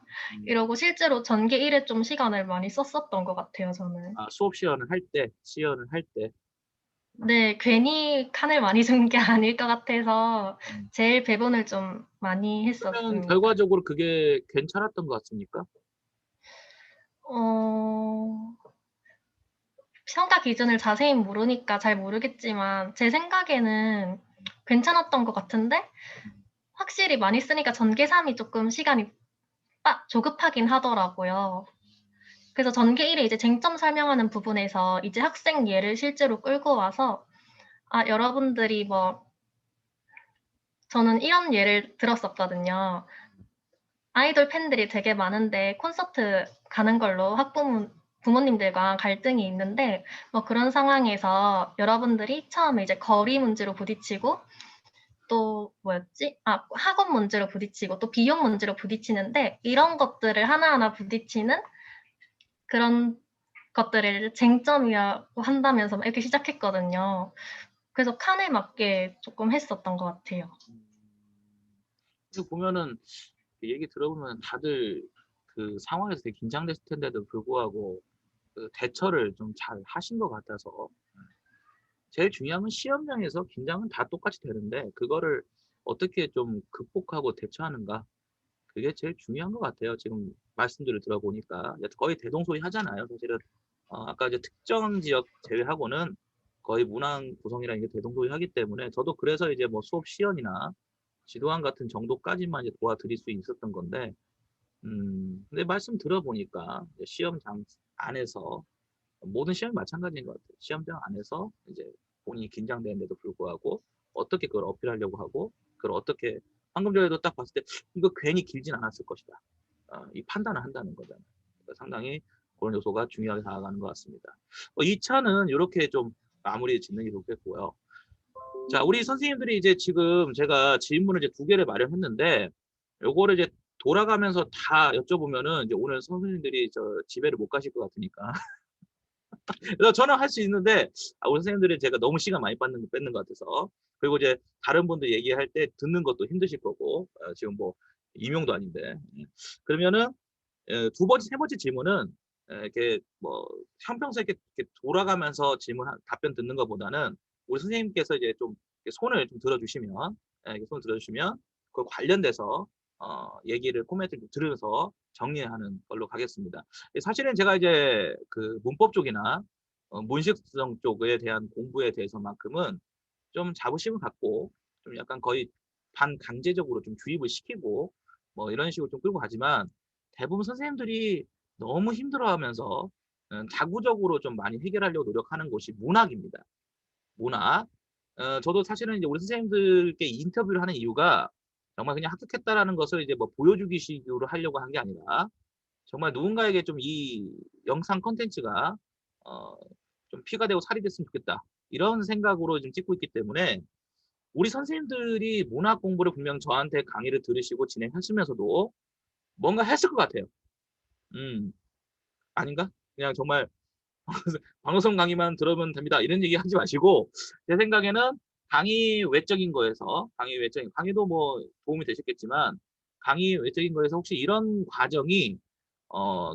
이러고 실제로 전개 1에 좀 시간을 많이 썼었던 것 같아요, 저는. 수업 시연을 할 때. 네, 괜히 칸을 많이 준 게 아닐 것 같아서 음. 제일 배분을 좀 많이 그러면 했었습니다. 결과적으로 그게 괜찮았던 것 같습니까? 어, 평가 기준을 자세히 모르니까 잘 모르겠지만 제 생각에는 괜찮았던 것 같은데 확실히 많이 쓰니까 전개 3이 조금 시간이 조급하긴 하더라고요. 그래서 전개 1에 이제 쟁점 설명하는 부분에서 이제 학생 예를 실제로 끌고 와서 여러분들이 뭐 저는 이런 예를 들었었거든요. 아이돌 팬들이 되게 많은데 콘서트 가는 걸로 부모님들과 갈등이 있는데 뭐 그런 상황에서 여러분들이 처음에 이제 거리 문제로 부딪히고 또 뭐였지? 학원 문제로 부딪히고 또 비용 문제로 부딪히는데 이런 것들을 하나하나 부딪히는 그런 것들을 쟁점이라고 한다면서 막 이렇게 시작했거든요. 그래서 칸에 맞게 조금 했었던 것 같아요. 이거 보면은 얘기 들어보면 다들 그 상황에서 되게 긴장됐을 텐데도 불구하고 그 대처를 좀 잘 하신 것 같아서 제일 중요한 건 시험장에서 긴장은 다 똑같이 되는데 그거를 어떻게 좀 극복하고 대처하는가 그게 제일 중요한 것 같아요. 지금 말씀들을 들어보니까 거의 대동소이하잖아요. 사실은 아까 이제 특정 지역 제외하고는 거의 문항 구성이랑 이게 대동소이하기 때문에 저도 그래서 이제 뭐 수업 시연이나 지도안 같은 정도까지만 이제 도와드릴 수 있었던 건데 근데 말씀 들어보니까 이제 시험장 안에서 모든 시험이 마찬가지인 것 같아요. 시험장 안에서 이제 본인이 긴장되는데도 불구하고 어떻게 그걸 어필하려고 하고 그걸 어떻게 방금 전에도 딱 봤을 때 이거 괜히 길진 않았을 것이다. 이 판단을 한다는 거잖아요. 그러니까 상당히 그런 요소가 중요하게 다가가는 것 같습니다. 2차는 이렇게 좀 마무리 짓는 게 좋겠고요. 자, 우리 선생님들이 이제 지금 제가 질문을 이제 2개를 마련했는데 요거를 이제 돌아가면서 다 여쭤보면은 이제 오늘 선생님들이 집에를 못 가실 것 같으니까 그래서 저는 할 수 있는데 우리 선생님들은 제가 너무 시간 많이 뺏는 것 같아서 그리고 이제 다른 분들 얘기할 때 듣는 것도 힘드실 거고 지금 뭐 임용도 아닌데 그러면은 두 번째 세 번째 질문은 이렇게 뭐 형평성 이렇게 돌아가면서 답변 듣는 것보다는 우리 선생님께서 이제 좀 손을 좀 들어주시면 이렇게 손을 들어주시면 그 관련돼서 얘기를 코멘트를 좀 들으면서 정리하는 걸로 가겠습니다. 사실은 제가 이제 그 문법 쪽이나 문식성 쪽에 대한 공부에 대해서만큼은 좀 자부심을 갖고 좀 약간 거의 반강제적으로 좀 주입을 시키고 뭐 이런 식으로 좀 끌고 가지만 대부분 선생님들이 너무 힘들어하면서 다구적으로 좀 많이 해결하려고 노력하는 곳이 문학입니다. 문학. 저도 사실은 이제 우리 선생님들께 인터뷰를 하는 이유가 정말 그냥 합격했다라는 것을 이제 뭐 보여주기식으로 하려고 한 게 아니라 정말 누군가에게 좀 이 영상 콘텐츠가 좀 피가 되고 살이 됐으면 좋겠다. 이런 생각으로 지금 찍고 있기 때문에 우리 선생님들이 문학 공부를 분명 저한테 강의를 들으시고 진행하시면서도 뭔가 했을 것 같아요. 아닌가? 그냥 정말 방송 강의만 들으면 됩니다. 이런 얘기 하지 마시고 제 생각에는 강의 외적인 거에서 강의도 뭐 도움이 되셨겠지만 강의 외적인 거에서 혹시 이런 과정이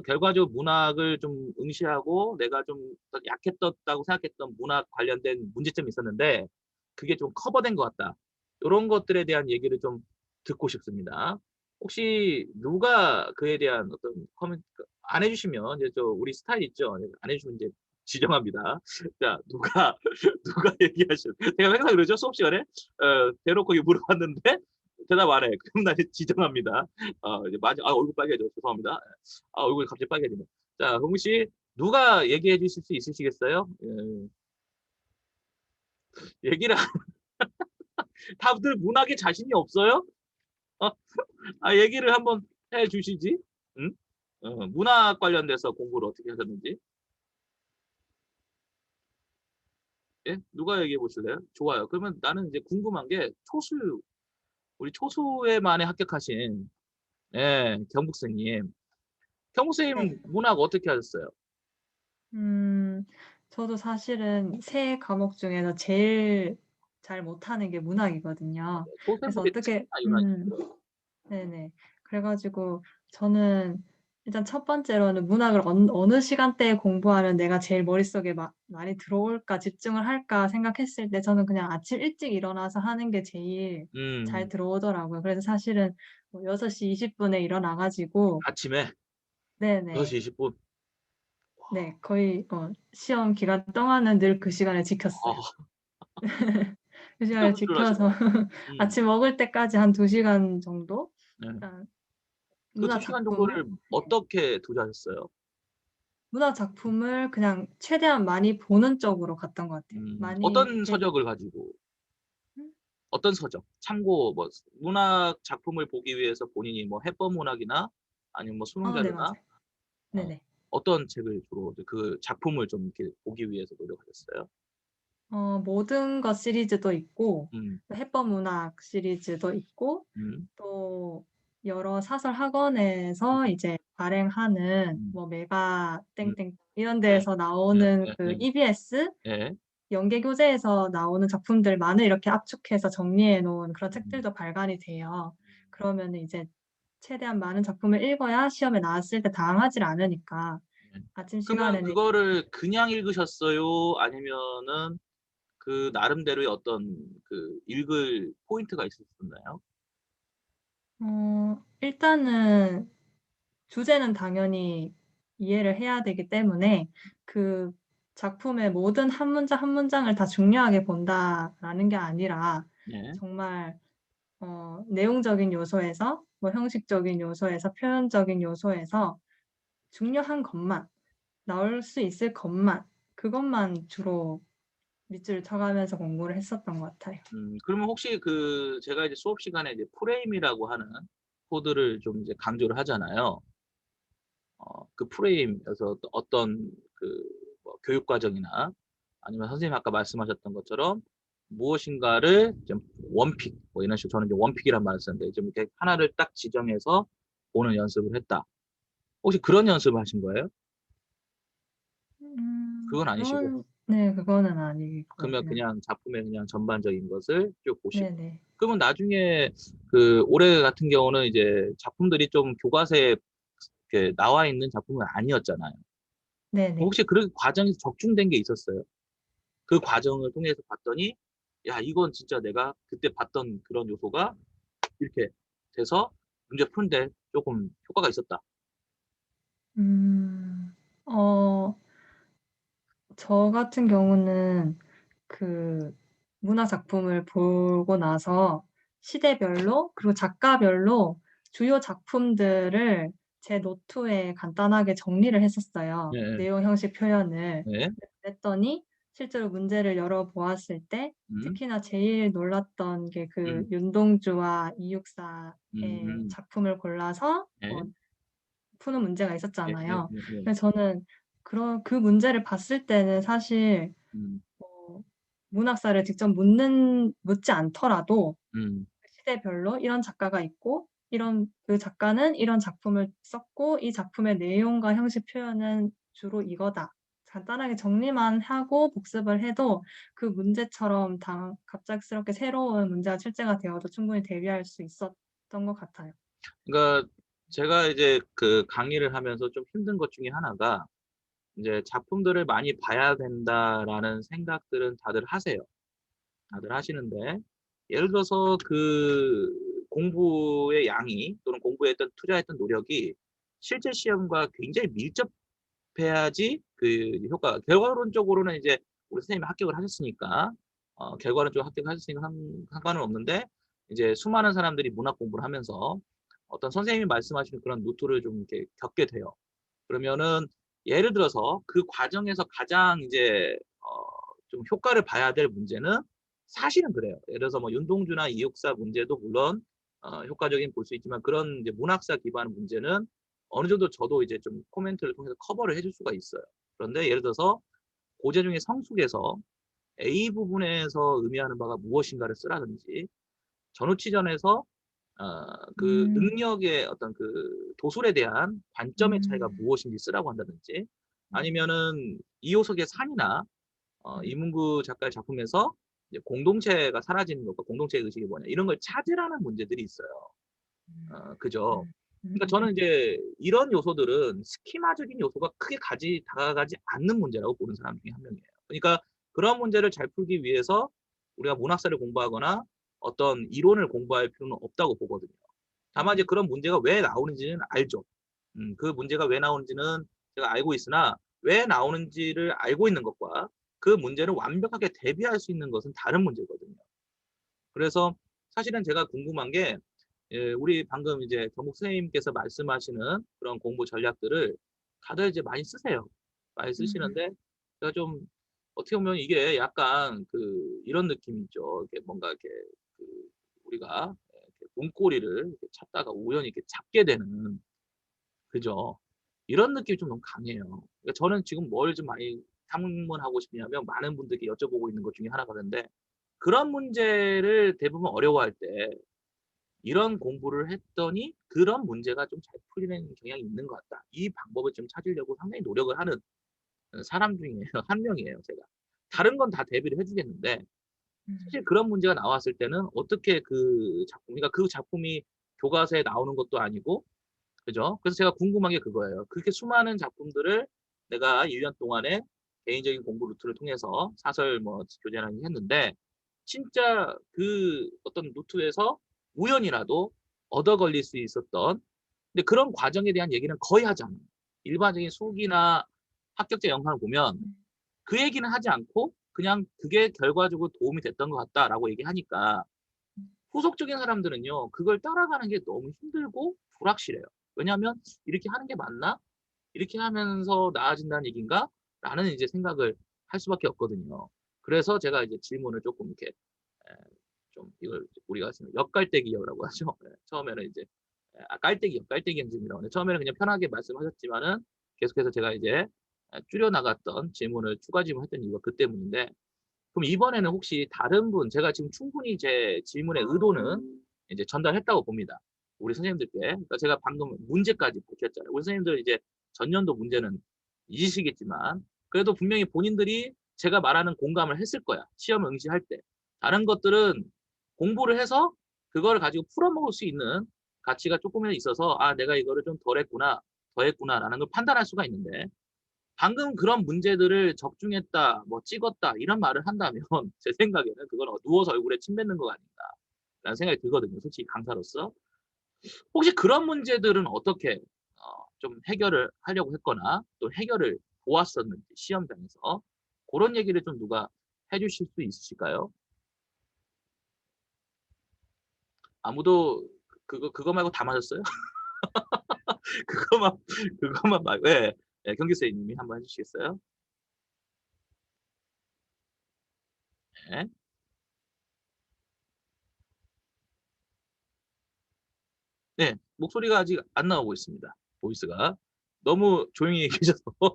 결과적으로 문학을 좀 응시하고 내가 좀 약했다고 생각했던 문학 관련된 문제점이 있었는데 그게 좀 커버된 것 같다. 이런 것들에 대한 얘기를 좀 듣고 싶습니다. 혹시 누가 그에 대한 어떤 코멘트 안 해주시면 이제 우리 스타일 있죠. 안 해주시면 이제 지정합니다. 자, 누가 얘기하실? 제가 항상 그러죠. 수업 시간에 대놓고 물어봤는데 대답 안 해. 그럼 나 지정합니다. 이제 얼굴 빨개져. 죄송합니다. 얼굴이 갑자기 빨개지네. 자, 홍 씨, 누가 얘기해 주실 수 있으시겠어요? 얘기를 다들 문학에 자신이 없어요? 어? 얘기를 한번 해 주시지. 응? 문학 관련돼서 공부를 어떻게 하셨는지. 예? 누가 얘기해 보실래요? 좋아요. 그러면 나는 이제 궁금한 게 우리 초수에만에 합격하신 경북생님. 경북생님 네. 문학 어떻게 하셨어요? 저도 사실은 세 과목 중에서 제일 잘 못하는 게 문학이거든요. 그래서 초생북에 어떻게, 특히나 유난히 네네. 그래가지고 저는 일단 첫 번째로는 문학을 어느 시간대에 공부하면 내가 제일 머릿속에 많이 들어올까 집중을 할까 생각했을 때 저는 그냥 아침 일찍 일어나서 하는 게 제일 잘 들어오더라고요. 그래서 사실은 뭐 6시 20분에 일어나가지고, 아침에 네네. 6시 20분. 네, 거의 시험 기간 동안은 늘 그 시간을 지켰어요. 아, 그 진짜 시간을 부지런하시네. 지켜서 아침 먹을 때까지 한 2시간 정도 네. 일단 그 문화 2시간 작품을 정도를 어떻게 투자하셨어요? 문화 작품을 그냥 최대한 많이 보는 쪽으로 갔던 것 같아요. 많이 어떤 이렇게 서적을 가지고 음? 어떤 서적? 참고 뭐 문학 작품을 보기 위해서 본인이 뭐 해법 문학이나 아니면 뭐 수능 네, 자료나 맞아요. 네네. 어떤 책을 주로 그 작품을 좀 이렇게 보기 위해서 노력하셨어요? 모든 것 시리즈도 있고 음, 해법 문학 시리즈도 있고 음, 또 여러 사설 학원에서 이제 발행하는 음, 뭐 메가 음, 땡땡 이런 네, 데에서 네, 나오는 네, 그 네, EBS 네. 연계 교재에서 나오는 작품들만을 이렇게 압축해서 정리해 놓은 그런 음, 책들도 발간이 돼요. 그러면은 이제 최대한 많은 작품을 읽어야 시험에 나왔을 때 당하지 않으니까 네. 아침 그러면 시간에는 그거를 그냥 읽으셨어요? 아니면은 그 나름대로의 어떤 그 읽을 포인트가 있었나요? 일단은 주제는 당연히 이해를 해야 되기 때문에 그 작품의 모든 한 문장 한 문장을 다 중요하게 본다라는 게 아니라 네. 정말 내용적인 요소에서 뭐 형식적인 요소에서 표현적인 요소에서 중요한 것만 나올 수 있을 것만 그것만 주로 밑줄을 쳐가면서 공부를 했었던 것 같아요. 그러면 혹시 제가 이제 수업 시간에 이제 프레임이라고 하는 코드를 좀 이제 강조를 하잖아요. 그 프레임에서 또 어떤 뭐 교육 과정이나 아니면 선생님 아까 말씀하셨던 것처럼 무엇인가를 좀 원픽, 뭐 이런 식으로 저는 이제 원픽이란 말을 쓰는데 좀 이렇게 하나를 딱 지정해서 보는 연습을 했다. 혹시 그런 연습을 하신 거예요? 그건 아니시고. 그거는 아니고 그러면 그냥 작품의 그냥 전반적인 것을 쭉 보시고. 네네. 그러면 나중에 올해 같은 경우는 이제 작품들이 좀 교과서에 이렇게 나와 있는 작품은 아니었잖아요. 네네. 혹시 그 과정에서 적중된 게 있었어요? 그 과정을 통해서 봤더니, 야, 이건 진짜 내가 그때 봤던 그런 요소가 이렇게 돼서 문제 푸는데 조금 효과가 있었다. 음, 어, 저 같은 경우는 그 문화 작품을 보고 나서 시대별로 그리고 작가별로 주요 작품들을 제 노트에 간단하게 정리를 했었어요. 네. 내용 형식 표현을. 네. 그랬더니 실제로 문제를 열어보았을 때 특히나 제일 놀랐던 게 그 윤동주와 이육사의 작품을 골라서 네. 푸는 문제가 네. 있었잖아요. 네. 네. 그래서 저는 그 문제를 봤을 때는 사실 문학사를 직접 묻지 않더라도 그 시대별로 이런 작가가 있고 그 작가는 이런 작품을 썼고 이 작품의 내용과 형식 표현은 주로 이거다. 간단하게 정리만 하고 복습을 해도 그 문제처럼 갑작스럽게 새로운 문제가 출제가 되어도 충분히 대비할 수 있었던 것 같아요. 그러니까 제가 이제 그 강의를 하면서 좀 힘든 것 중에 하나가 이제 '작품들을 많이 봐야 된다.'라는 생각들은 다들 하세요. 다들 하시는데 예를 들어서 그 공부의 양이 또는 공부에 투자했던 노력이 실제 시험과 굉장히 밀접해야지 그 효과가 결과론적으로는 이제 우리 선생님이 합격을 하셨으니까 결과론적으로 합격하셨으니까 상관은 없는데 이제 수많은 사람들이 문학 공부를 하면서 어떤 선생님이 말씀하시는 그런 노트를 좀 이렇게 겪게 돼요. 그러면은 예를 들어서 그 과정에서 가장 이제 좀 효과를 봐야 될 문제는 사실은 그래요. 예를 들어서 뭐 윤동주나 이육사 문제도 물론 효과적인 볼 수 있지만 그런 이제 문학사 기반 문제는 어느 정도 저도 이제 좀 코멘트를 통해서 커버를 해줄 수가 있어요. 그런데 예를 들어서 고제 중에 성숙에서 A 부분에서 의미하는 바가 무엇인가를 쓰라든지 전후치전에서 그 능력의 어떤 그 도술에 대한 관점의 차이가 무엇인지 쓰라고 한다든지 아니면은 이호석의 산이나 이문구 작가의 작품에서 이제 공동체가 사라지는 것과 공동체의 의식이 뭐냐 이런 걸 찾으라는 문제들이 있어요. 그죠? 그러니까 저는 이제 이런 요소들은 스키마적인 요소가 크게 다가가지 않는 문제라고 보는 사람 중에 한 명이에요. 그러니까 그런 문제를 잘 풀기 위해서 우리가 문학사를 공부하거나 어떤 이론을 공부할 필요는 없다고 보거든요. 다만 이제 그런 문제가 왜 나오는지는 알죠. 그 문제가 왜 나오는지는 제가 알고 있으나 왜 나오는지를 알고 있는 것과 그 문제를 완벽하게 대비할 수 있는 것은 다른 문제거든요. 그래서 사실은 제가 궁금한 게 우리 방금 이제 경북 선생님께서 말씀하시는 그런 공부 전략들을 다들 이제 많이 쓰세요. 많이 쓰시는데 제가 좀 어떻게 보면 이게 약간 그 이런 느낌이죠. 이렇게 뭔가 이렇게 그 우리가 이렇게 문고리를 이렇게 찾다가 우연히 이렇게 잡게 되는 그죠? 이런 느낌이 좀 너무 강해요. 그러니까 저는 지금 뭘 좀 많이 탐문하고 싶냐면 많은 분들께 여쭤보고 있는 것 중에 하나가 있는데 그런 문제를 대부분 어려워할 때 이런 공부를 했더니 그런 문제가 좀 잘 풀리는 경향이 있는 것 같다. 이 방법을 좀 찾으려고 상당히 노력을 하는 사람 중에 한 명이에요, 제가. 다른 건 다 대비를 해주겠는데 사실 그런 문제가 나왔을 때는 어떻게 그 작품, 그러니까 그 작품이 교과서에 나오는 것도 아니고 그죠? 그래서 제가 궁금한 게 그거예요. 그렇게 수많은 작품들을 내가 1년 동안에 개인적인 공부 루트를 통해서 사설 뭐 교재라는 했는데 진짜 그 어떤 루트에서 우연이라도 얻어 걸릴 수 있었던 근데 그런 과정에 대한 얘기는 거의 하지 않아요. 일반적인 수기나 합격자 영상을 보면 그 얘기는 하지 않고 그냥 그게 결과적으로 도움이 됐던 것 같다라고 얘기하니까 후속적인 사람들은요, 그걸 따라가는 게 너무 힘들고 불확실해요. 왜냐하면 이렇게 하는 게 맞나? 이렇게 하면서 나아진다는 얘기인가? 라는 이제 생각을 할 수밖에 없거든요. 그래서 제가 이제 질문을 조금 이렇게 좀 이걸 우리가 역갈대기형이라고 하죠. 처음에는 이제 깔때기 행진이라고 하는데 처음에는 그냥 편하게 말씀하셨지만은 계속해서 제가 이제 줄여 나갔던 질문을 추가 질문했던 이유가 그 때문인데 그럼 이번에는 혹시 다른 분 제가 지금 충분히 제 질문의 의도는 이제 전달했다고 봅니다. 우리 선생님들께. 그러니까 제가 방금 문제까지 밝혔잖아요. 우리 선생님들 이제 전년도 문제는 잊으시겠지만 그래도 분명히 본인들이 제가 말하는 공감을 했을 거야. 시험을 응시할 때. 다른 것들은 공부를 해서 그걸 가지고 풀어먹을 수 있는 가치가 조금이라도 있어서 아 내가 이거를 좀 덜했구나 더했구나라는 걸 판단할 수가 있는데 방금 그런 문제들을 적중했다, 뭐 찍었다 이런 말을 한다면 제 생각에는 그건 누워서 얼굴에 침 뱉는 거 아닌가라는 생각이 들거든요. 솔직히 강사로서. 혹시 그런 문제들은 어떻게 좀 해결을 하려고 했거나 또 해결을 보았었는지 시험장에서 그런 얘기를 좀 누가 해주실 수 있으실까요? 아무도 그거 말고 다 맞았어요? 그것만 그것만 말 예. 예, 경기쌤님이 한번 해주시겠어요? 네. 네, 목소리가 아직 안 나오고 있습니다. 보이스가 너무 조용히 계셔서 어,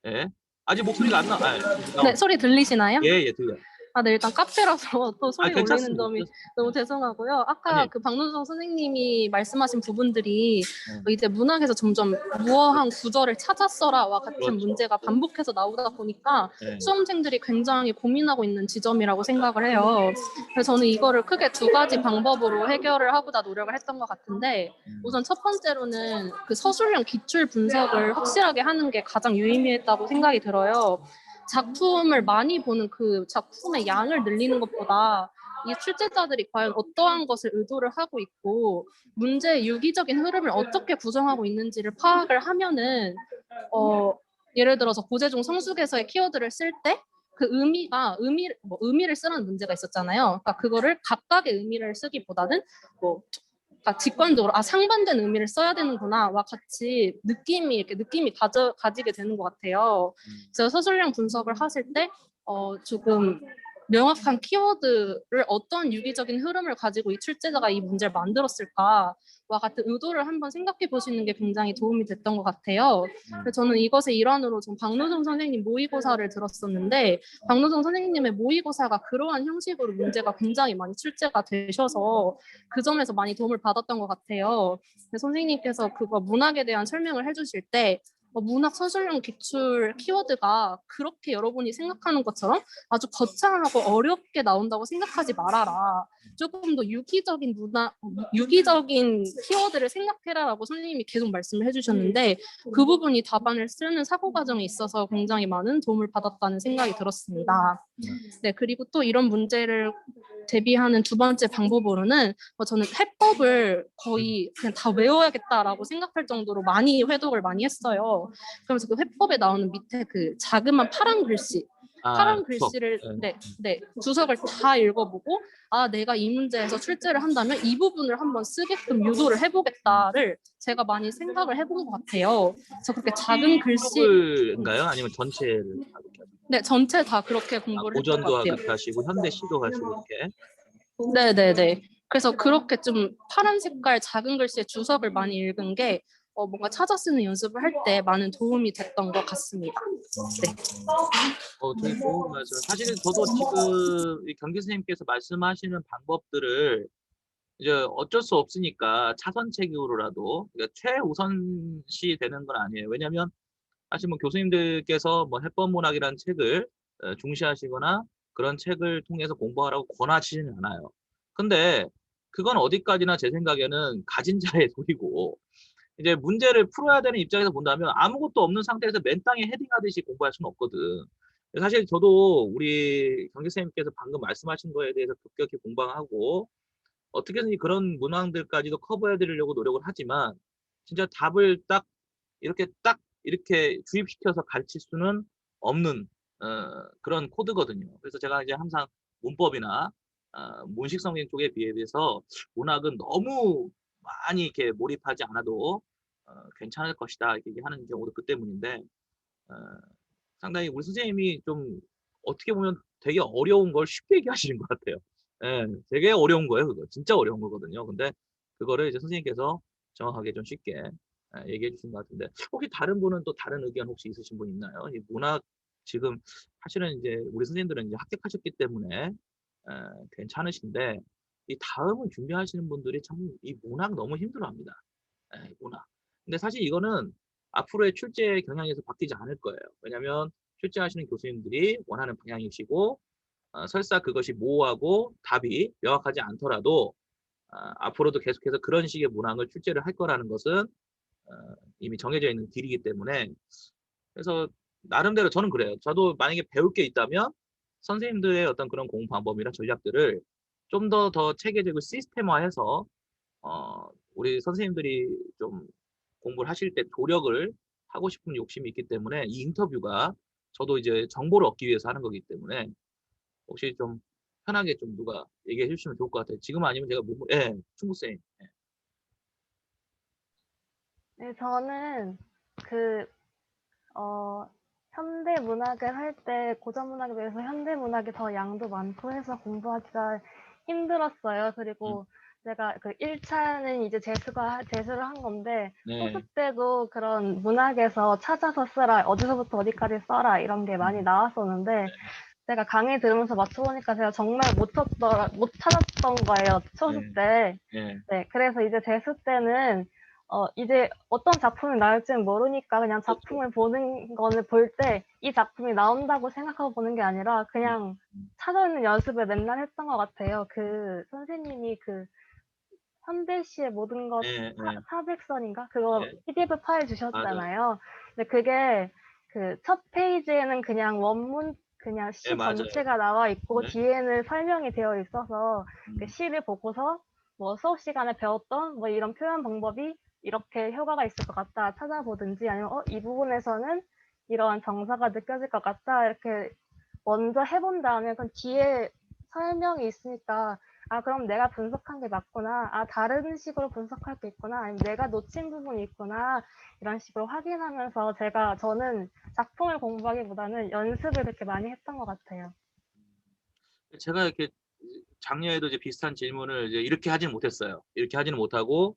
예. 아직 목소리가 안 나. 아, 네, 소리 들리시나요? 예, 들려요. 아, 네, 일단 카페라서 또 소리 울리는 괜찮습니다. 점이 너무 죄송하고요. 아까 아니. 그 박노정 선생님이 말씀하신 부분들이 네. 이제 문학에서 점점 무어한 구절을 찾았어라와 같은 그렇죠. 문제가 반복해서 나오다 보니까 네. 수험생들이 굉장히 고민하고 있는 지점이라고 생각을 해요. 그래서 저는 이거를 크게 두 가지 방법으로 해결을 하고자 노력을 했던 것 같은데, 우선 첫 번째로는 그 서술형 기출 분석을 확실하게 하는 게 가장 유의미했다고 생각이 들어요. 작품을 많이 보는 그 작품의 양을 늘리는 것보다 이 출제자들이 과연 어떠한 것을 의도를 하고 있고 문제의 유기적인 흐름을 어떻게 구성하고 있는지를 파악을 하면은 예를 들어서 고재종 성숙에서의 키워드를 쓸 때 그 의미를 쓰라는 문제가 있었잖아요. 그러니까 그거를 각각의 의미를 쓰기보다는 그러니까 직관적으로 상반된 의미를 써야 되는구나와 같이 느낌이 가지게 되는 것 같아요. 그래서 서술형 분석을 하실 때 조금 명확한 키워드를 어떤 유기적인 흐름을 가지고 이 출제자가 이 문제를 만들었을까와 같은 의도를 한번 생각해 보시는 게 굉장히 도움이 됐던 것 같아요. 그래서 저는 이것의 일환으로 좀 박노정 선생님 모의고사를 들었었는데 박노정 선생님의 모의고사가 그러한 형식으로 문제가 굉장히 많이 출제가 되셔서 그 점에서 많이 도움을 받았던 것 같아요. 선생님께서 그거 문학에 대한 설명을 해주실 때 문학 서술형 기출 키워드가 그렇게 여러분이 생각하는 것처럼 아주 거창하고 어렵게 나온다고 생각하지 말아라. 조금 더 유기적인 키워드를 생각해라라고 선생님이 계속 말씀을 해주셨는데 그 부분이 답안을 쓰는 사고 과정에 있어서 굉장히 많은 도움을 받았다는 생각이 들었습니다. 네, 그리고 또 이런 문제를 대비하는 두 번째 방법으로는 저는 해법을 거의 그냥 다 외워야겠다라고 생각할 정도로 많이 회독을 많이 했어요. 그러면서 그 해법에 나오는 밑에 그 자그마한 파란 글씨를 주석을 다 읽어보고 내가 이 문제에서 출제를 한다면 이 부분을 한번 쓰게끔 유도를 해보겠다를 제가 많이 생각을 해본 것 같아요. 그래서 그렇게 작은 글씨인가요? 아니면 전체를 다 그렇게 하세요? 네, 전체 다 그렇게 공부를 했던 것 고전도 같아요. 그렇게 하시고 현대시도 하시고 이렇게. 네네네. 그래서 그렇게 좀 파란 색깔 작은 글씨의 주석을 많이 읽은 게 뭔가 찾아 쓰는 연습을 할 때 많은 도움이 됐던 것 같습니다. 네. 되게 좋은 말씀. 사실은 저도 지금 이 경기 선생님께서 말씀하시는 방법들을 이제 어쩔 수 없으니까 차선책으로라도 그러니까 최우선시 되는 건 아니에요. 왜냐하면 사실 뭐 교수님들께서 뭐 해법문학이라는 책을 중시하시거나 그런 책을 통해서 공부하라고 권하시지는 않아요. 근데 그건 어디까지나 제 생각에는 가진 자의 소리고 이제 문제를 풀어야 되는 입장에서 본다면 아무것도 없는 상태에서 맨 땅에 헤딩하듯이 공부할 수는 없거든. 사실 저도 우리 경기 선생님께서 방금 말씀하신 거에 대해서 급격히 공부하고 어떻게든지 그런 문항들까지도 커버해 드리려고 노력을 하지만 진짜 답을 이렇게 주입시켜서 가르칠 수는 없는 그런 코드거든요. 그래서 제가 이제 항상 문법이나 문식성인 쪽에 비해서 문학은 너무 많이 이렇게 몰입하지 않아도 괜찮을 것이다 이렇게 얘기하는 경우도 그 때문인데 상당히 우리 선생님이 좀 어떻게 보면 되게 어려운 걸 쉽게 얘기하시는 것 같아요. 예, 되게 어려운 거예요, 그거. 진짜 어려운 거거든요. 근데 그거를 이제 선생님께서 정확하게 좀 쉽게 얘기해 주신 것 같은데 혹시 다른 분은 또 다른 의견 혹시 있으신 분 있나요? 이 문학 지금 사실은 이제 우리 선생님들은 이제 합격하셨기 때문에 괜찮으신데 이 다음을 준비하시는 분들이 참 이 문학 너무 힘들어합니다. 문학. 근데 사실 이거는 앞으로의 출제 경향에서 바뀌지 않을 거예요. 왜냐하면 출제하시는 교수님들이 원하는 방향이시고 설사 그것이 모호하고 답이 명확하지 않더라도 앞으로도 계속해서 그런 식의 문항을 출제를 할 거라는 것은 이미 정해져 있는 길이기 때문에 그래서 나름대로 저는 그래요. 저도 만약에 배울 게 있다면 선생님들의 어떤 그런 공부 방법이나 전략들을 좀 더 체계적으로 시스템화해서 우리 선생님들이 좀 공부를 하실 때 조력을 하고 싶은 욕심이 있기 때문에 이 인터뷰가 저도 이제 정보를 얻기 위해서 하는 거기 때문에 혹시 좀 편하게 좀 누가 얘기해 주시면 좋을 것 같아요. 지금 아니면 제가 충무쌤. 네, 저는 그 현대 문학을 할 때 고전 문학에 비해서 현대 문학이 더 양도 많고 해서 공부하기가 힘들었어요. 그리고 제가 그 1차는 이제 재수를 한 건데 네. 소수 때도 그런 문학에서 찾아서 쓰라, 어디서부터 어디까지 써라 이런 게 많이 나왔었는데 제가 강의 들으면서 맞춰보니까 제가 정말 못 찾았던 거예요. 초수 네. 때. 예. 네, 그래서 이제 재수 때는 이제 어떤 작품이 나올지는 모르니까 그냥 그렇죠. 작품을 보는 거는 볼 때 이 작품이 나온다고 생각하고 보는 게 아니라 그냥 찾아오는 연습을 맨날 했던 것 같아요. 그 선생님이 그 현대시의 모든 것 예, 예. 400선인가? 그거 예. PDF 파일 맞아요. 주셨잖아요. 근데 그게 그 첫 페이지에는 그냥 원문 그냥 예, 시 맞아요. 전체가 나와 있고 네. 뒤에는 설명이 되어 있어서 그 음. 시를 보고서 뭐 수업 시간에 배웠던 뭐 이런 표현 방법이 이렇게 효과가 있을 것 같다 찾아보든지 아니면 이 부분에서는 이러한 정사가 느껴질 것 같다 이렇게 먼저 해본 다음에 그럼 뒤에 설명이 있으니까 그럼 내가 분석한 게 맞구나. 다른 식으로 분석할 게 있구나. 아니면 내가 놓친 부분이 있구나. 이런 식으로 확인하면서 저는 작품을 공부하기보다는 연습을 그렇게 많이 했던 것 같아요. 제가 이렇게 작년에도 이제 비슷한 질문을 이제 이렇게 하지는 못했어요. 이렇게 하지는 못하고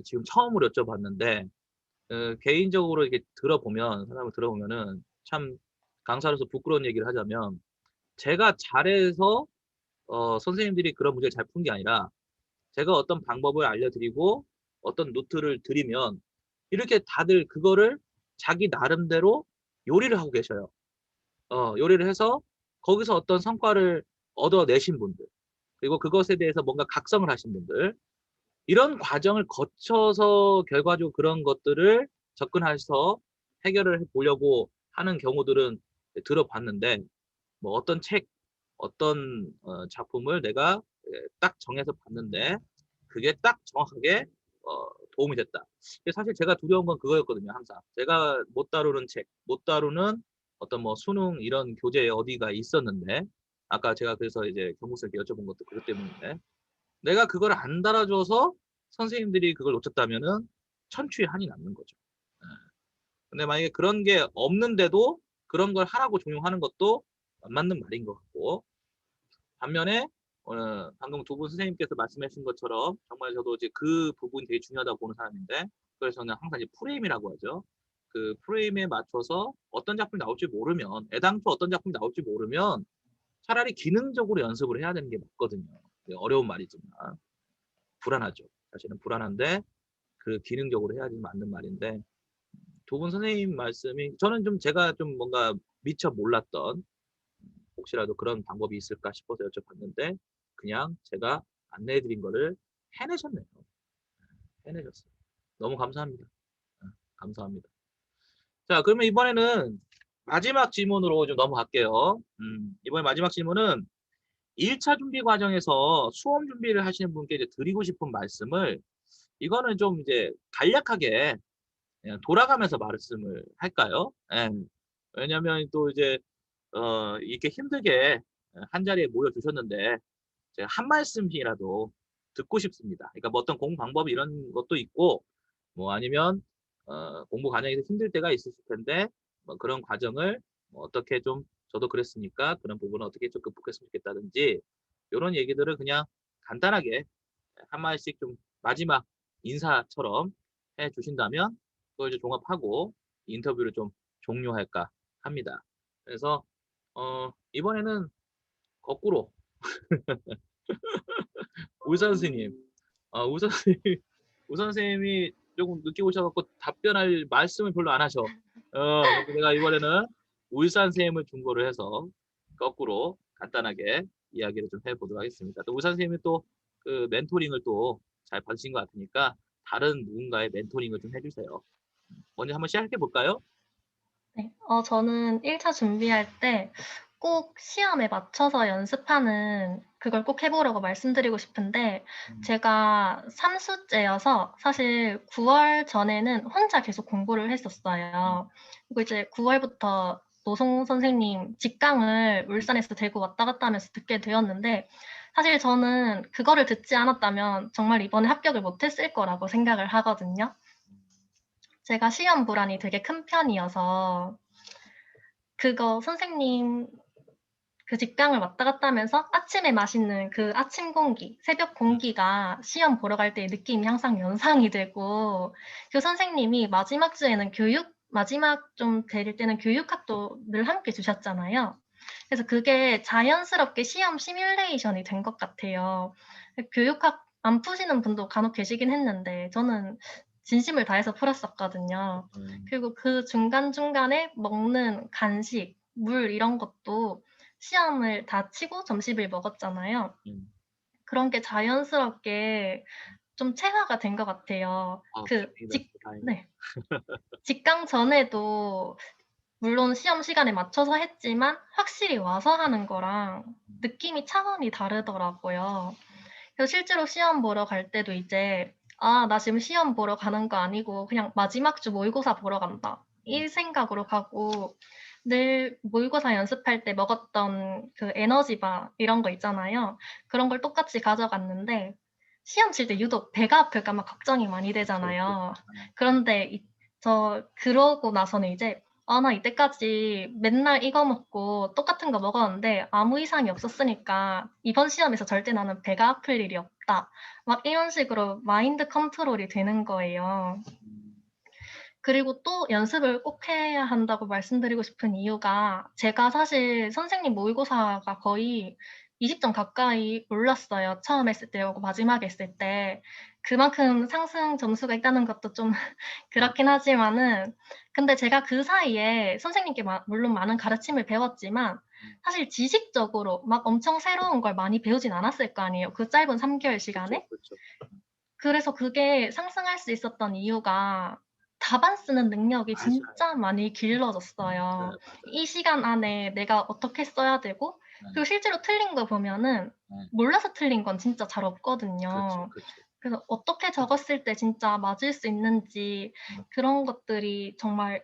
지금 처음으로 여쭤봤는데 개인적으로 이렇게 사람을 들어보면은 참 강사로서 부끄러운 얘기를 하자면 제가 잘해서 선생님들이 그런 문제를 잘 푼 게 아니라 제가 어떤 방법을 알려드리고 어떤 노트를 드리면 이렇게 다들 그거를 자기 나름대로 요리를 하고 계셔요. 요리를 해서 거기서 어떤 성과를 얻어내신 분들, 그리고 그것에 대해서 뭔가 각성을 하신 분들, 이런 과정을 거쳐서 결과적으로 그런 것들을 접근해서 해결을 해 보려고 하는 경우들은 들어봤는데, 뭐 어떤 책, 어떤 작품을 내가 딱 정해서 봤는데 그게 딱 정확하게 도움이 됐다. 근데 사실 제가 두려운 건 그거였거든요, 항상. 제가 못 다루는 책, 못 다루는 어떤 뭐 수능 이런 교재에 어디가 있었는데, 아까 제가 그래서 이제 경국쌤께 여쭤본 것도 그것 때문인데, 내가 그걸 안 달아줘서 선생님들이 그걸 놓쳤다면은 천추의 한이 남는 거죠. 예. 근데 만약에 그런 게 없는데도 그런 걸 하라고 종용하는 것도 안 맞는 말인 것 같고, 반면에 방금 두 분 선생님께서 말씀하신 것처럼 정말 저도 이제 그 부분이 되게 중요하다고 보는 사람인데, 그래서 저는 항상 이제 프레임이라고 하죠. 그 프레임에 맞춰서 어떤 작품이 나올지 모르면, 애당초 어떤 작품이 나올지 모르면 차라리 기능적으로 연습을 해야 되는 게 맞거든요. 어려운 말이지만 불안하죠. 사실은 불안한데 그 기능적으로 해야지 맞는 말인데, 두 분 선생님 말씀이 저는 좀 제가 좀 뭔가 미처 몰랐던 혹시라도 그런 방법이 있을까 싶어서 여쭤봤는데 그냥 제가 안내해 드린 거를 해내셨네요. 해내셨어요. 너무 감사합니다. 감사합니다. 자, 그러면 이번에는 마지막 질문으로 좀 넘어갈게요. 이번에 마지막 질문은 1차 준비 과정에서 수험 준비를 하시는 분께 이제 드리고 싶은 말씀을, 이거는 좀 이제 간략하게 그냥 돌아가면서 말씀을 할까요? 예. 왜냐면 또 이제 이렇게 힘들게 한 자리에 모여 주셨는데 제가 한 말씀이라도 듣고 싶습니다. 그러니까 뭐 어떤 공부 방법 이런 것도 있고, 뭐 아니면 공부 과정에서 힘들 때가 있으실 텐데 뭐 그런 과정을 뭐 어떻게 좀, 저도 그랬으니까 그런 부분을 어떻게 좀 극복했으면 좋겠다든지, 이런 얘기들을 그냥 간단하게 한 마디씩 좀 마지막 인사처럼 해 주신다면 그걸 이제 종합하고 인터뷰를 좀 종료할까 합니다. 그래서 이번에는 거꾸로 울 선생님, 울 선생님, 울 선생님이 조금 늦게 오셔갖고 답변할 말씀을 별로 안 하셔. 그래서 내가 이번에는 울 선생님을 중고를 해서 거꾸로 간단하게 이야기를 좀 해보도록 하겠습니다. 또 울 선생님이 또 그 멘토링을 또 잘 받으신 것 같으니까 다른 누군가의 멘토링을 좀 해주세요. 먼저 한번 시작해 볼까요? 네. 저는 1차 준비할 때 꼭 시험에 맞춰서 연습하는 그걸 꼭 해보라고 말씀드리고 싶은데, 제가 3수째여서 사실 9월 전에는 혼자 계속 공부를 했었어요. 그리고 이제 9월부터 노송 선생님 직강을 울산에서 들고 왔다 갔다 하면서 듣게 되었는데, 사실 저는 그거를 듣지 않았다면 정말 이번에 합격을 못했을 거라고 생각을 하거든요. 제가 시험 불안이 되게 큰 편이어서 그거 선생님 그 직강을 왔다 갔다 하면서 아침에 마시는 그 아침 공기, 새벽 공기가 시험 보러 갈 때의 느낌이 항상 연상이 되고 그 선생님이 마지막 주에는 마지막 좀 될 때는 교육학도 늘 함께 주셨잖아요. 그래서 그게 자연스럽게 시험 시뮬레이션이 된 것 같아요. 교육학 안 푸시는 분도 간혹 계시긴 했는데 저는 진심을 다해서 풀었었거든요. 그리고 그 중간중간에 먹는 간식, 물 이런 것도 시험을 다 치고 점심을 먹었잖아요. 음. 그런 게 자연스럽게 좀 체화가 된 것 같아요. 다행이다. 다행이다. 네. 직강 전에도 물론 시험 시간에 맞춰서 했지만 확실히 와서 하는 거랑 느낌이 차원이 다르더라고요. 그래서 실제로 시험 보러 갈 때도 이제 나 지금 시험 보러 가는 거 아니고 그냥 마지막 주 모의고사 보러 간다. 이 생각으로 가고 늘 모의고사 연습할 때 먹었던 그 에너지바 이런 거 있잖아요. 그런 걸 똑같이 가져갔는데 시험 칠 때 유독 배가 아플까 막 걱정이 많이 되잖아요. 그런데 그러고 나서는 이제 나 이때까지 맨날 이거 먹고 똑같은 거 먹었는데 아무 이상이 없었으니까 이번 시험에서 절대 나는 배가 아플 일이 없다. 막 이런 식으로 마인드 컨트롤이 되는 거예요. 그리고 또 연습을 꼭 해야 한다고 말씀드리고 싶은 이유가 제가 사실 선생님 모의고사가 거의 20점 가까이 올랐어요. 처음 했을 때하고 마지막에 했을 때. 그만큼 상승 점수가 있다는 것도 좀 그렇긴 하지만은 근데 제가 그 사이에 선생님께 물론 많은 가르침을 배웠지만 사실 지식적으로 막 엄청 새로운 걸 많이 배우진 않았을 거 아니에요. 그 짧은 3개월 시간에. 그렇죠. 그래서 그게 상승할 수 있었던 이유가 답안 쓰는 능력이 맞아요. 진짜 많이 길러졌어요. 네, 맞아요. 이 시간 안에 내가 어떻게 써야 되고 그리고 실제로 틀린 거 보면은 몰라서 틀린 건 진짜 잘 없거든요. 그렇죠. 그래서 어떻게 적었을 때 진짜 맞을 수 있는지 그런 것들이 정말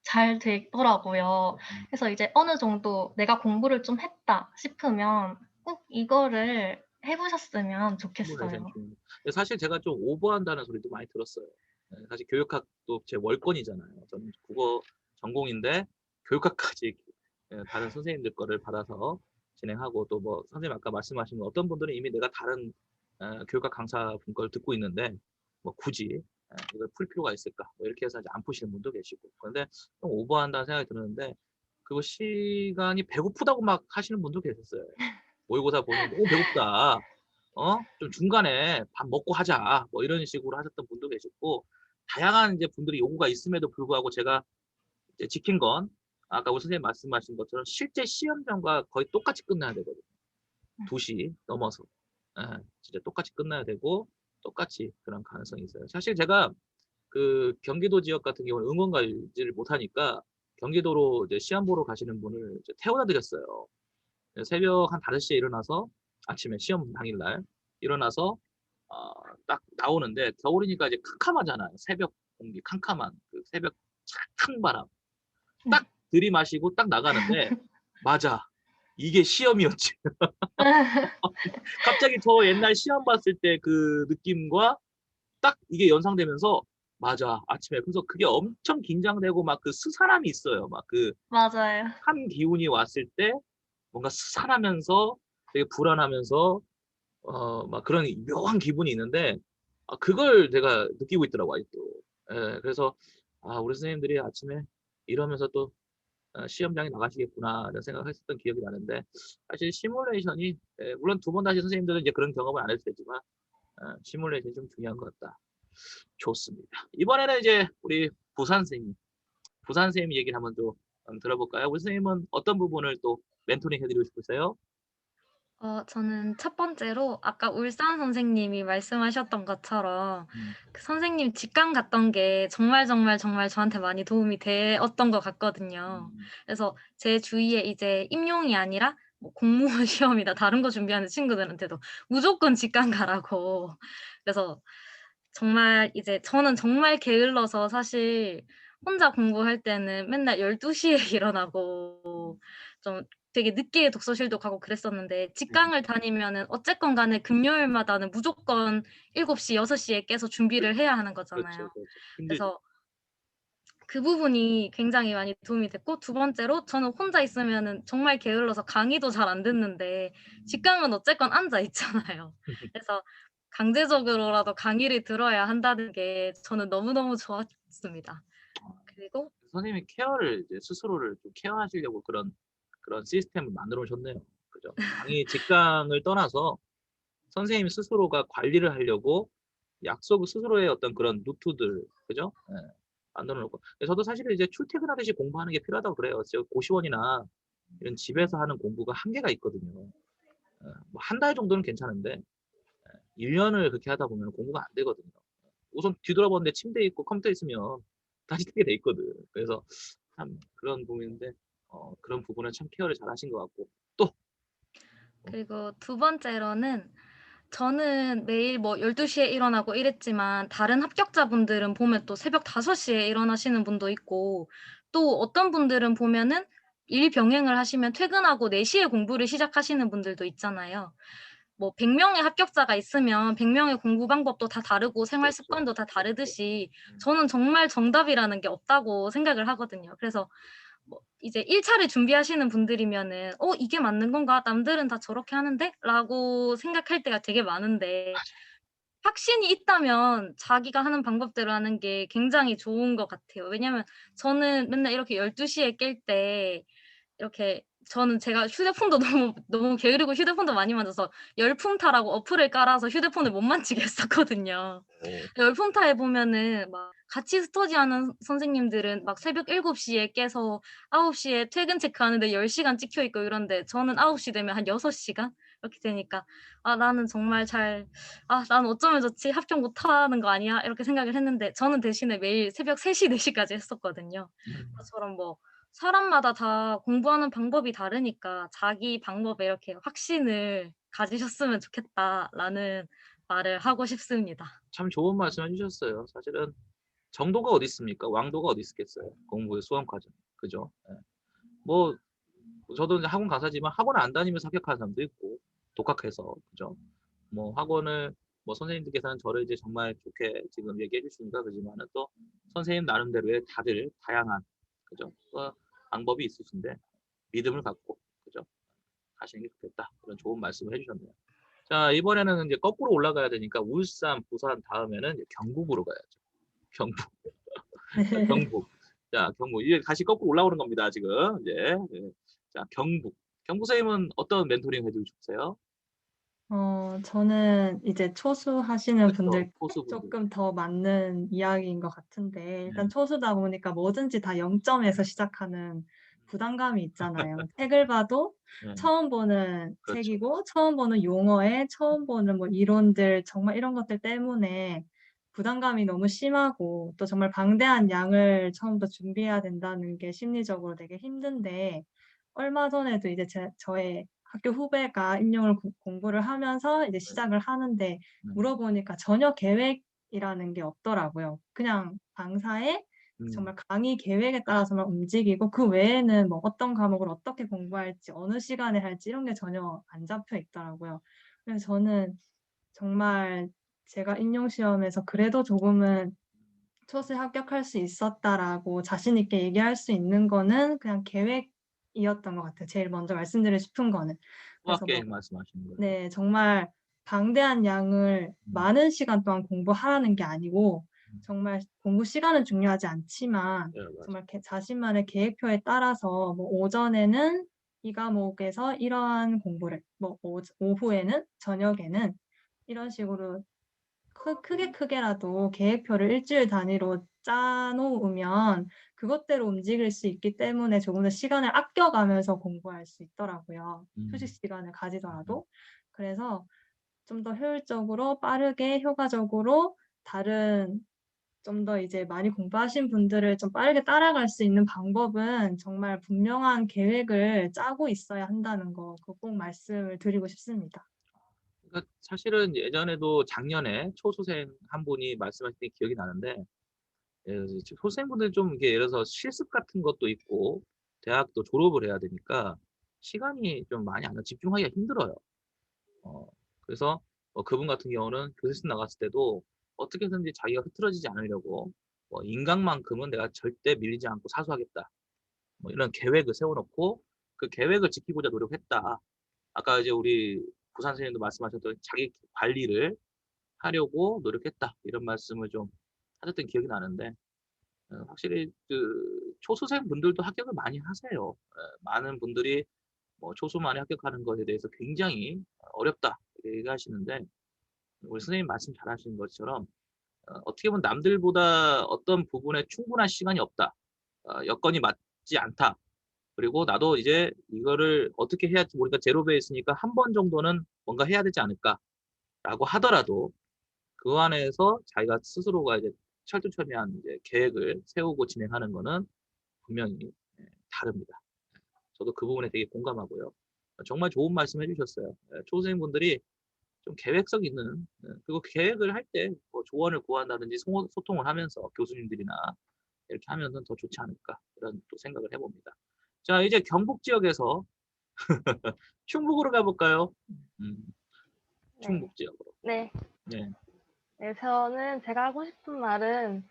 잘 되더라고요. 그래서 이제 어느 정도 내가 공부를 좀 했다 싶으면 꼭 이거를 해보셨으면 좋겠어요. 근데 사실 제가 좀 오버한다는 소리도 많이 들었어요. 네, 사실 교육학도 제 월권이잖아요. 저는 국어 전공인데 교육학까지 다른 선생님들 거를 받아서 진행하고 또 뭐 선생님 아까 말씀하신 거 어떤 분들은 이미 내가 다른 교육학 강사 분 걸 듣고 있는데 뭐 굳이 이걸 풀 필요가 있을까? 뭐 이렇게 해서 이제 안 푸시는 분도 계시고. 그런데 좀 오버한다는 생각이 드는데 그거 시간이 배고프다고 막 하시는 분도 계셨어요. 모의고사 보는데 배고프다. 좀 중간에 밥 먹고 하자. 뭐 이런 식으로 하셨던 분도 계셨고 다양한 이제 분들이 요구가 있음에도 불구하고 제가 이제 지킨 건 아까 우리 선생님 말씀하신 것처럼 실제 시험장과 거의 똑같이 끝나야 되거든요. 2시 넘어서. 진짜 똑같이 끝나야 되고 똑같이 그런 가능성이 있어요. 사실 제가 그 경기도 지역 같은 경우는 응원 가지를 못하니까 경기도로 이제 시험 보러 가시는 분을 이제 태워다 드렸어요. 새벽 한 5시에 일어나서 아침에 시험 당일날 일어나서 딱 나오는데 겨울이니까 이제 캄캄하잖아요. 새벽 공기 캄캄한 그 새벽 찬 바람 딱 들이마시고 딱 나가는데 맞아 이게 시험이었지. 갑자기 저 옛날 시험 봤을 때 그 느낌과 딱 이게 연상되면서 맞아 아침에 그래서 그게 엄청 긴장되고 막 그 스산함이 있어요. 막 그 맞아요. 한 기운이 왔을 때 뭔가 스산하면서 되게 불안하면서 막 그런 묘한 기분이 있는데 그걸 제가 느끼고 있더라고 아직도. 예, 그래서 우리 선생님들이 아침에 이러면서 또 시험장에 나가시겠구나 이런 생각을 했었던 기억이 나는데 사실 시뮬레이션이 물론 2번 다시 선생님들은 이제 그런 경험을 안 해도 되지만 시뮬레이션이 좀 중요한 것 같다. 좋습니다. 이번에는 이제 우리 부산 선생님 얘기를 한번 좀 들어볼까요? 우리 선생님은 어떤 부분을 또 멘토링 해드리고 싶으세요? 저는 첫 번째로 아까 울산 선생님이 말씀하셨던 것처럼 그 선생님 직강 갔던 게 정말 저한테 많이 도움이 되었던 것 같거든요. 그래서 제 주위에 이제 임용이 아니라 뭐 공무원 시험이나 다른 거 준비하는 친구들한테도 무조건 직강 가라고. 그래서 정말 이제 저는 정말 게을러서 사실 혼자 공부할 때는 맨날 12시에 일어나고 좀 되게 늦게 독서실도 가고 그랬었는데 직강을 다니면은 어쨌건 간에 금요일마다는 무조건 7시, 6시에 깨서 준비를 해야 하는 그렇죠. 거잖아요. 그렇죠. 힘들죠. 그래서 그 부분이 굉장히 많이 도움이 됐고, 두 번째로 저는 혼자 있으면은 정말 게을러서 강의도 잘 안 듣는데 직강은 어쨌건 앉아 있잖아요. 그래서 강제적으로라도 강의를 들어야 한다는 게 저는 너무너무 좋았습니다. 그리고 선생님이 케어를 이제 스스로를 좀 케어하시려고 그런 시스템을 만들어 오셨네요. 그죠? 강의 직강을 떠나서 선생님 스스로가 관리를 하려고 약속 스스로의 어떤 그런 루트들, 그죠? 예, 만들어 놓고. 저도 사실은 이제 출퇴근하듯이 공부하는 게 필요하다고 그래요. 저 고시원이나 이런 집에서 하는 공부가 한계가 있거든요. 뭐 한 달 정도는 괜찮은데 1년을 그렇게 하다 보면 공부가 안 되거든요. 우선 뒤돌아보는데 침대에 있고 컴퓨터 있으면 다시 뜨게 돼 있거든. 그래서 참 그런 부분인데 그런 부분은 참 케어를 잘 하신 것 같고 또 그리고 두 번째로는 저는 매일 뭐 12시에 일어나고 이랬지만 다른 합격자분들은 보면 또 새벽 5시에 일어나시는 분도 있고, 또 어떤 분들은 보면은 일 병행을 하시면 퇴근하고 4시에 공부를 시작하시는 분들도 있잖아요. 뭐 100명의 합격자가 있으면 100명의 공부 방법도 다 다르고 생활 습관도 다 다르듯이 저는 정말 정답이라는 게 없다고 생각을 하거든요. 그래서 뭐 이제 1차를 준비하시는 분들이면은 이게 맞는 건가? 남들은 다 저렇게 하는데? 라고 생각할 때가 되게 많은데, 확신이 있다면 자기가 하는 방법대로 하는 게 굉장히 좋은 것 같아요. 왜냐면 저는 맨날 이렇게 12시에 깰 때 이렇게 저는 제가 휴대폰도 너무 게으르고 휴대폰도 많이 만져서 열품타라고 어플을 깔아서 휴대폰을 못 만지게 했었거든요. 열품타에 보면은 막 같이 스터디하는 선생님들은 막 새벽 7시에 깨서 9시에 퇴근 체크하는데 10시간 찍혀 있고 이런데 저는 9시 되면 한 6시간 이렇게 되니까 나는 정말 나는 어쩌면 좋지? 합격 못 하는 거 아니야? 이렇게 생각을 했는데 저는 대신에 매일 새벽 3시, 4시까지 했었거든요. 그처럼 뭐 사람마다 다 공부하는 방법이 다르니까 자기 방법에 이렇게 확신을 가지셨으면 좋겠다라는 말을 하고 싶습니다. 참 좋은 말씀 해주셨어요. 사실은 정도가 어디 있습니까? 왕도가 어디 있겠어요? 공부의 수험 과정, 그죠? 예. 뭐 저도 이제 학원 강사지만 학원 안 다니면서 합격하는 사람도 있고 독학해서, 그죠? 뭐 학원을 뭐 선생님들께서는 저를 이제 정말 좋게 지금 얘기해 주시니까 그지만은 또 선생님 나름대로의 다들 다양한, 그죠? 방법이 있으신데 믿음을 갖고, 그죠? 하시는 게 좋겠다. 그런 좋은 말씀을 해주셨네요. 자, 이번에는 이제 거꾸로 올라가야 되니까 울산, 부산 다음에는 이제 경북으로 가야죠. 경북. 자, 경북. 자, 경북. 이제 다시 거꾸로 올라오는 겁니다, 지금. 이제. 예. 자, 경북. 경북 선생님은 어떤 멘토링 해주고 싶으세요? 저는 이제 초수 하시는 그렇죠. 분들 포수분들. 조금 더 맞는 이야기인 것 같은데, 일단 네. 초수다 보니까 뭐든지 다 0점에서 시작하는 부담감이 있잖아요. 책을 봐도 네. 처음 보는 그렇죠. 책이고, 처음 보는 용어에 처음 보는 뭐 이론들, 정말 이런 것들 때문에 부담감이 너무 심하고, 또 정말 방대한 양을 처음부터 준비해야 된다는 게 심리적으로 되게 힘든데, 얼마 전에도 이제 저의 학교 후배가 인용을 공부를 하면서 이제 시작을 하는데 물어보니까 전혀 계획이라는 게 없더라고요. 그냥 강사의 정말 강의 계획에 따라서만 움직이고 그 외에는 뭐 어떤 과목을 어떻게 공부할지 어느 시간에 할지 이런 게 전혀 안 잡혀 있더라고요. 그래서 저는 정말 제가 인용 시험에서 그래도 조금은 초수에 합격할 수 있었다라고 자신 있게 얘기할 수 있는 거는 그냥 계획이었던 것 같아요. 제일 먼저 말씀드리고 싶은 거는. 그래서 뭐 수학계획 말씀하시는 거예요. 네, 정말 방대한 양을 많은 시간 동안 공부하라는 게 아니고 정말 공부 시간은 중요하지 않지만 네, 맞아요. 정말 자신만의 계획표에 따라서 뭐 오전에는 이 과목에서 이러한 공부를, 뭐 오후에는 저녁에는 이런 식으로 크게라도 계획표를 일주일 단위로 짜 놓으면 그것대로 움직일 수 있기 때문에 조금 더 시간을 아껴가면서 공부할 수 있더라고요. 휴식 시간을 가지더라도. 그래서 좀 더 효율적으로 빠르게 효과적으로 다른 좀 더 이제 많이 공부하신 분들을 좀 빠르게 따라갈 수 있는 방법은 정말 분명한 계획을 짜고 있어야 한다는 거 꼭 말씀을 드리고 싶습니다. 그러니까 사실은 예전에도 작년에 초수생 한 분이 말씀하신 게 기억이 나는데 초생분들 좀 이게 예를 들어서 실습 같은 것도 있고 대학도 졸업을 해야 되니까 시간이 좀 많이 안 나 집중하기가 힘들어요. 그래서 그분 같은 경우는 교실에서 나갔을 때도 어떻게든지 자기가 흐트러지지 않으려고 뭐 인강만큼은 내가 절대 밀리지 않고 사수하겠다. 뭐 이런 계획을 세워놓고 그 계획을 지키고자 노력했다. 아까 이제 우리 부산 선생님도 말씀하셨던 자기 관리를 하려고 노력했다. 이런 말씀을 좀 하셨던 기억이 나는데 확실히 그 초수생 분들도 합격을 많이 하세요. 많은 분들이 뭐 초수만에 합격하는 것에 대해서 굉장히 어렵다 이렇게 얘기하시는데 우리 선생님 말씀 잘하시는 것처럼 어떻게 보면 남들보다 어떤 부분에 충분한 시간이 없다. 여건이 맞지 않다. 그리고 나도 이제 이거를 어떻게 해야 할지 모르니까 제로 베이스니까 한 번 정도는 뭔가 해야 되지 않을까라고 하더라도 그 안에서 자기가 스스로가 이제 철두철미한 이제 계획을 세우고 진행하는 거는 분명히 다릅니다. 저도 그 부분에 되게 공감하고요. 정말 좋은 말씀 해주셨어요. 초생분들이 좀 계획성 있는 그리고 계획을 할 때 뭐 조언을 구한다든지 소통을 하면서 교수님들이나 이렇게 하면은 더 좋지 않을까 이런 또 생각을 해봅니다. 자 이제 경북 지역에서 충북으로 가볼까요? 충북 지역으로. 네. 네. 네, 저는 제가 하고 싶은 말은,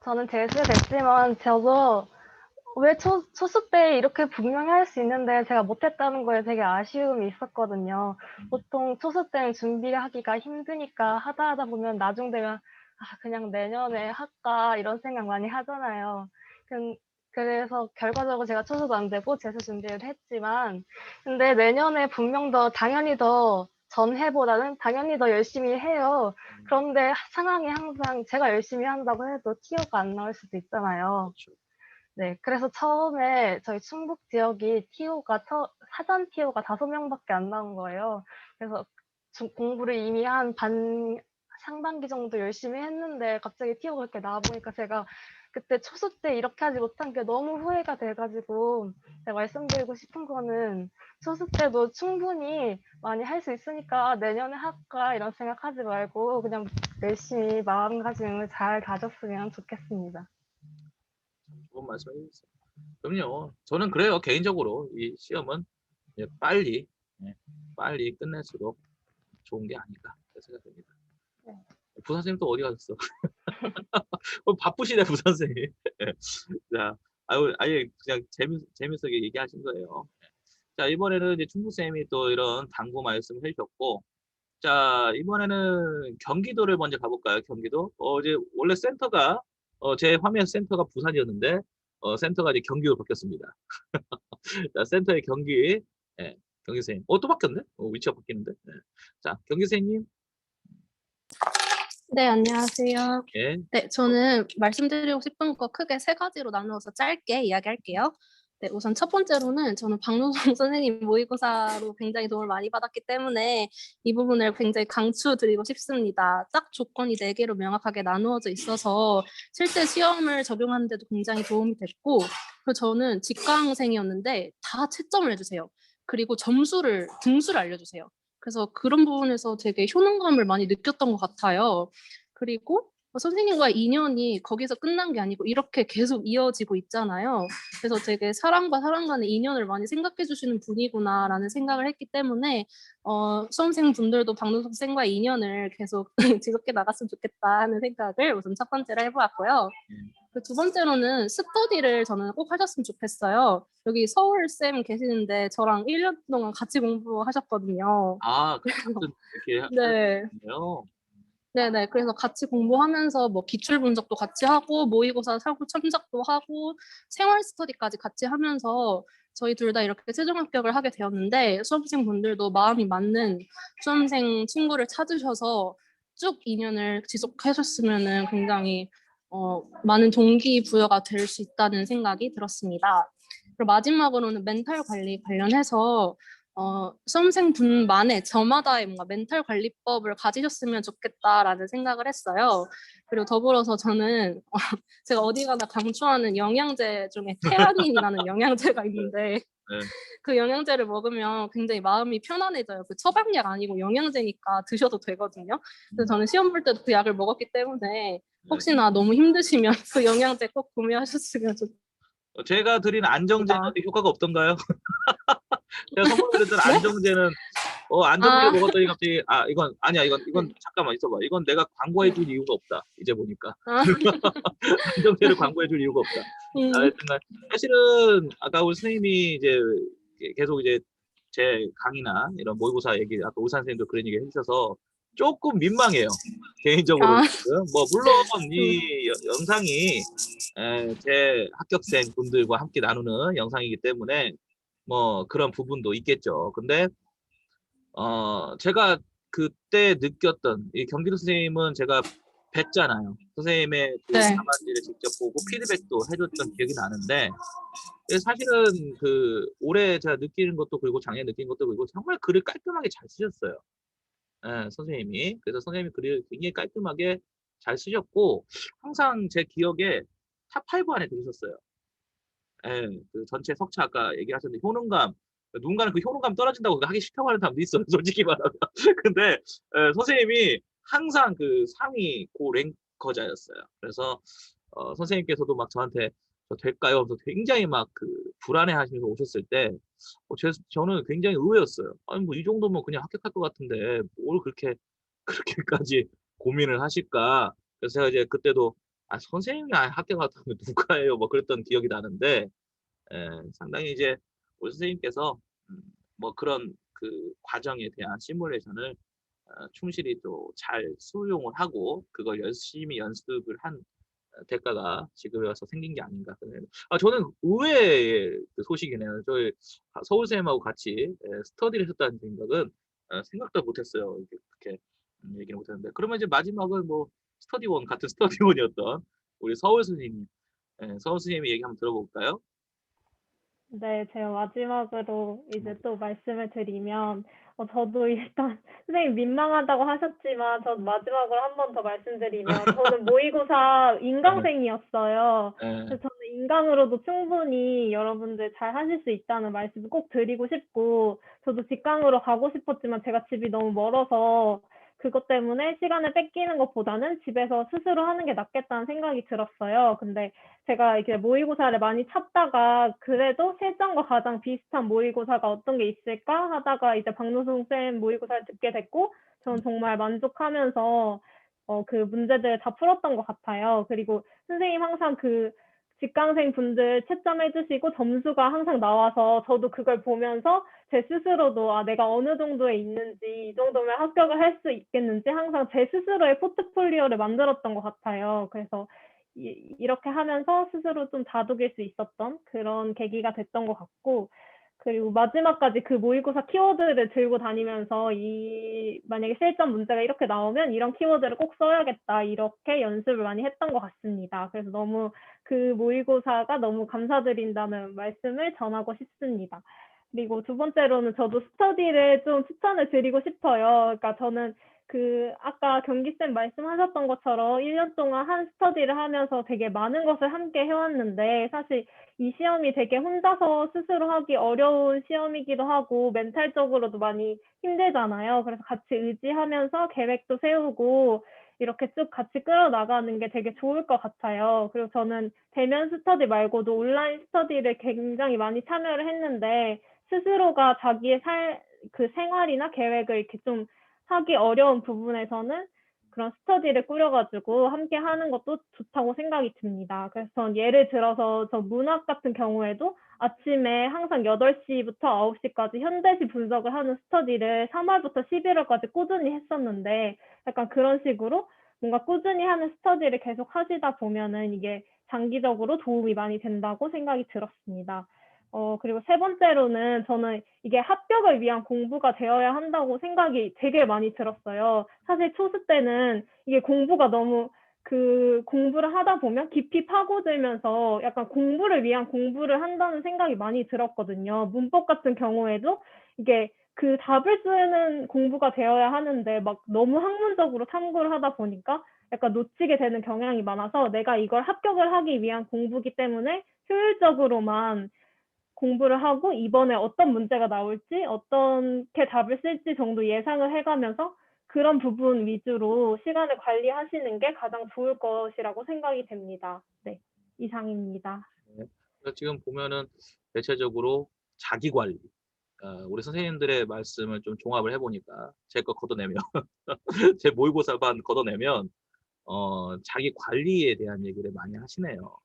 저는 재수됐지만, 저도 왜 초수 때 이렇게 분명히 할 수 있는데 제가 못했다는 거에 되게 아쉬움이 있었거든요. 보통 초수 때는 준비를 하기가 힘드니까 하다 보면 나중 되면, 그냥 내년에 할까, 이런 생각 많이 하잖아요. 그래서 결과적으로 제가 초수도 안 되고 재수 준비를 했지만, 근데 내년에 분명 당연히 더 전해보다는 당연히 더 열심히 해요. 그런데 상황이 항상 제가 열심히 한다고 해도 티오가 안 나올 수도 있잖아요. 그렇죠. 네, 그래서 처음에 저희 충북 지역이 사전 티오가 5명밖에 안 나온 거예요. 그래서 공부를 이미 한 상반기 정도 열심히 했는데 갑자기 티오가 이렇게 나와보니까 제가 그때 초수 때 이렇게 하지 못한 게 너무 후회가 돼가지고 제가 말씀드리고 싶은 거는 초수 때도 충분히 많이 할 수 있으니까 내년에 할까 이런 생각하지 말고 그냥 열심히 마음가짐을 잘 다졌으면 좋겠습니다. 좋은 말씀 해주셨어요. 그럼요. 저는 그래요. 개인적으로 이 시험은 빨리 끝낼수록 좋은 게 아닐까 생각됩니다. 네. 부산 선생님 또 어디 가셨어? 바쁘시네 부산 선생님. 자, 아예 그냥 재밌게 얘기하신 거예요. 자, 이번에는 이제 충북 쌤이 또 이런 당부 말씀을 해주셨고, 자, 이번에는 경기도를 먼저 가볼까요? 경기도. 이제 원래 센터가 제 화면 센터가 부산이었는데 센터가 이제 경기로 바뀌었습니다. 자, 센터의 경기, 경기 선생님. 또 바뀌었네? 위치가 바뀌는데. 네. 자, 경기 선생님. 네, 안녕하세요. 예. 네, 저는 말씀드리고 싶은 거 크게 3가지로 나누어서 짧게 이야기할게요. 네, 우선 첫 번째로는 저는 박노성 선생님 모의고사로 굉장히 도움을 많이 받았기 때문에 이 부분을 굉장히 강추드리고 싶습니다. 딱 조건이 4개로 명확하게 나누어져 있어서 실제 시험을 적용하는 데도 굉장히 도움이 됐고, 그리고 저는 직강생이었는데 다 채점을 해주세요. 그리고 등수를 알려주세요. 그래서 그런 부분에서 되게 효능감을 많이 느꼈던 것 같아요. 그리고 선생님과 인연이 거기서 끝난 게 아니고 이렇게 계속 이어지고 있잖아요. 그래서 되게 사람과 사람 간의 인연을 많이 생각해 주시는 분이구나라는 생각을 했기 때문에 수험생분들도 박노석 선생과의 인연을 계속 즐겁게 나갔으면 좋겠다 하는 생각을 우선 첫 번째로 해보았고요. 그 두 번째로는 스터디를 저는 꼭 하셨으면 좋겠어요. 여기 서울쌤 계시는데 저랑 1년 동안 같이 공부하셨거든요. 이렇게 네. 하셨네요. 네네. 그래서 같이 공부하면서 뭐 기출 분석도 같이 하고 모의고사 사고 참작도 하고 생활 스터디까지 같이 하면서 저희 둘 다 이렇게 최종 합격을 하게 되었는데 수험생분들도 마음이 맞는 수험생 친구를 찾으셔서 쭉 인연을 지속하셨으면은 굉장히 많은 동기부여가 될 수 있다는 생각이 들었습니다. 그리고 마지막으로는 멘탈 관리 관련해서 수험생분만의 저마다의 뭔가 멘탈 관리법을 가지셨으면 좋겠다라는 생각을 했어요. 그리고 더불어서 저는 제가 어디 가나 강추하는 영양제 중에 테아닌이라는 영양제가 있는데 그 영양제를 먹으면 굉장히 마음이 편안해져요. 그 처방약 아니고 영양제니까 드셔도 되거든요. 그래서 저는 시험 볼 때도 그 약을 먹었기 때문에 혹시나 너무 힘드시면 그 영양제 꼭 구매하셨으면 좋겠습니다. 제가 드린 안정제는 효과가 없던가요? 제가 선물드렸던 안정제는 안전구리 아. 먹었더니 갑자기 이건 아니야 이건 잠깐만 있어봐. 이건 내가 광고해 줄 이유가 없다. 이제 보니까. 아. 안정제를 광고해 줄 이유가 없다. 하여튼간 사실은 아까 우리 선생님이 이제 계속 이제 제 강의나 이런 모의고사 얘기 아까 우산 선생님도 그런 얘기 해주셔서 조금 민망해요. 개인적으로 아. 지금. 뭐 물론 이 영상이 제 합격생 분들과 함께 나누는 영상이기 때문에 뭐 그런 부분도 있겠죠. 근데 제가 그때 느꼈던 이 경기도 선생님은 제가 뵀잖아요. 선생님의 그 네. 답안지를 직접 보고 피드백도 해줬던 기억이 나는데 사실은 그 올해 제가 느끼는 것도 그리고 작년에 느낀 것도 그리고 정말 글을 깔끔하게 잘 쓰셨어요. 선생님이. 그래서 선생님이 글을 굉장히 깔끔하게 잘 쓰셨고 항상 제 기억에 탑5 안에 들으셨어요. 그 전체 석차 아까 얘기하셨는데 효능감 누군가는 그 효능감 떨어진다고 하기 싫다고 하는 사람도 있어요. 솔직히 말하면. 근데 선생님이 항상 그 상위 고 랭커자였어요. 그래서 선생님께서도 막 저한테 저 될까요? 하면서 굉장히 막 그 불안해하시면서 오셨을 때 저는 굉장히 의외였어요. 아니 뭐 이 정도면 그냥 합격할 것 같은데 뭘 그렇게까지 고민을 하실까? 그래서 제가 이제 그때도 선생님이 합격하다면 누가예요? 뭐 그랬던 기억이 나는데 상당히 이제 우리 선생님께서 뭐 그런 그 과정에 대한 시뮬레이션을 충실히 또 잘 수용을 하고 그걸 열심히 연습을 한 대가가 지금에 와서 생긴 게 아닌가. 저는 의외의 그 소식이네요. 저희 서울쌤하고 같이 스터디를 했다는 생각은 생각도 못했어요. 그렇게 얘기를 못했는데 그러면 이제 마지막은 뭐 스터디원 같은 스터디원이었던 우리 서울 선생님, 서울 선생님의 얘기 한번 들어볼까요? 네, 제가 마지막으로 이제 또 말씀을 드리면, 저도 일단 선생님 민망하다고 하셨지만, 저도 마지막으로 한 번 더 말씀드리면, 저는 모의고사 인강생이었어요. 그래서 저는 인강으로도 충분히 여러분들 잘 하실 수 있다는 말씀을 꼭 드리고 싶고, 저도 직강으로 가고 싶었지만 제가 집이 너무 멀어서 그것 때문에 시간을 뺏기는 것보다는 집에서 스스로 하는 게 낫겠다는 생각이 들었어요. 근데 제가 이렇게 모의고사를 많이 찾다가 그래도 실전과 가장 비슷한 모의고사가 어떤 게 있을까 하다가 이제 박노송 쌤 모의고사를 듣게 됐고 저는 정말 만족하면서 그 문제들 다 풀었던 것 같아요. 그리고 선생님 항상 그 직강생 분들 채점해 주시고 점수가 항상 나와서 저도 그걸 보면서 제 스스로도 내가 어느 정도에 있는지 이 정도면 합격을 할 수 있겠는지 항상 제 스스로의 포트폴리오를 만들었던 것 같아요. 그래서 이렇게 하면서 스스로 좀 다독일 수 있었던 그런 계기가 됐던 것 같고 그리고 마지막까지 그 모의고사 키워드를 들고 다니면서 만약에 실전 문제가 이렇게 나오면 이런 키워드를 꼭 써야겠다 이렇게 연습을 많이 했던 것 같습니다. 그래서 너무 그 모의고사가 너무 감사드린다는 말씀을 전하고 싶습니다. 그리고 두 번째로는 저도 스터디를 좀 추천을 드리고 싶어요. 그러니까 저는 아까 경기쌤 말씀하셨던 것처럼 1년 동안 한 스터디를 하면서 되게 많은 것을 함께 해왔는데 사실 이 시험이 되게 혼자서 스스로 하기 어려운 시험이기도 하고 멘탈적으로도 많이 힘들잖아요. 그래서 같이 의지하면서 계획도 세우고 이렇게 쭉 같이 끌어나가는 게 되게 좋을 것 같아요. 그리고 저는 대면 스터디 말고도 온라인 스터디를 굉장히 많이 참여를 했는데 스스로가 자기의 그 생활이나 계획을 이렇게 좀 하기 어려운 부분에서는 그런 스터디를 꾸려가지고 함께 하는 것도 좋다고 생각이 듭니다. 그래서 전 예를 들어서 저 문학 같은 경우에도 아침에 항상 8시부터 9시까지 현대시 분석을 하는 스터디를 3월부터 11월까지 꾸준히 했었는데 약간 그런 식으로 뭔가 꾸준히 하는 스터디를 계속 하시다 보면은 이게 장기적으로 도움이 많이 된다고 생각이 들었습니다. 그리고 세 번째로는 저는 이게 합격을 위한 공부가 되어야 한다고 생각이 되게 많이 들었어요. 사실 초수 때는 이게 공부가 너무 공부를 하다 보면 깊이 파고들면서 약간 공부를 위한 공부를 한다는 생각이 많이 들었거든요. 문법 같은 경우에도 이게 그 답을 쓰는 공부가 되어야 하는데 막 너무 학문적으로 탐구를 하다 보니까 약간 놓치게 되는 경향이 많아서 내가 이걸 합격을 하기 위한 공부기 때문에 효율적으로만 공부를 하고 이번에 어떤 문제가 나올지 어떻게 답을 쓸지 정도 예상을 해가면서 그런 부분 위주로 시간을 관리하시는 게 가장 좋을 것이라고 생각이 됩니다. 네, 이상입니다. 지금 보면은 대체적으로 자기 관리, 우리 선생님들의 말씀을 좀 종합을 해보니까 제 거 걷어내면 제 모의고사반 걷어내면 자기 관리에 대한 얘기를 많이 하시네요.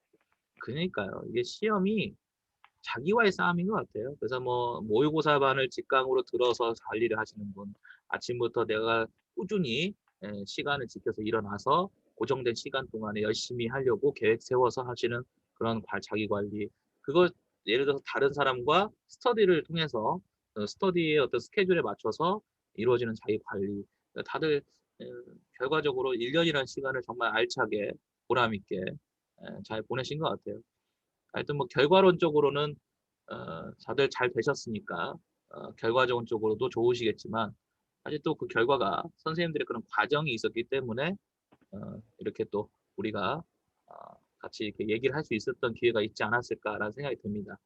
그러니까요. 이게 시험이 자기와의 싸움인 것 같아요. 그래서 뭐 모의고사반을 직강으로 들어서 관리를 하시는 분, 아침부터 내가 꾸준히 시간을 지켜서 일어나서 고정된 시간 동안에 열심히 하려고 계획 세워서 하시는 그런 자기 관리. 그거 예를 들어서 다른 사람과 스터디를 통해서 스터디의 어떤 스케줄에 맞춰서 이루어지는 자기 관리. 다들 결과적으로 1년이라는 시간을 정말 알차게 보람 있게 잘 보내신 것 같아요. 하여튼 뭐 결과론적으로는 다들 잘 되셨으니까 결과적으로도 좋으시겠지만 사실 또 그 결과가 선생님들의 그런 과정이 있었기 때문에 이렇게 또 우리가 같이 이렇게 얘기를 할 수 있었던 기회가 있지 않았을까라는 생각이 듭니다.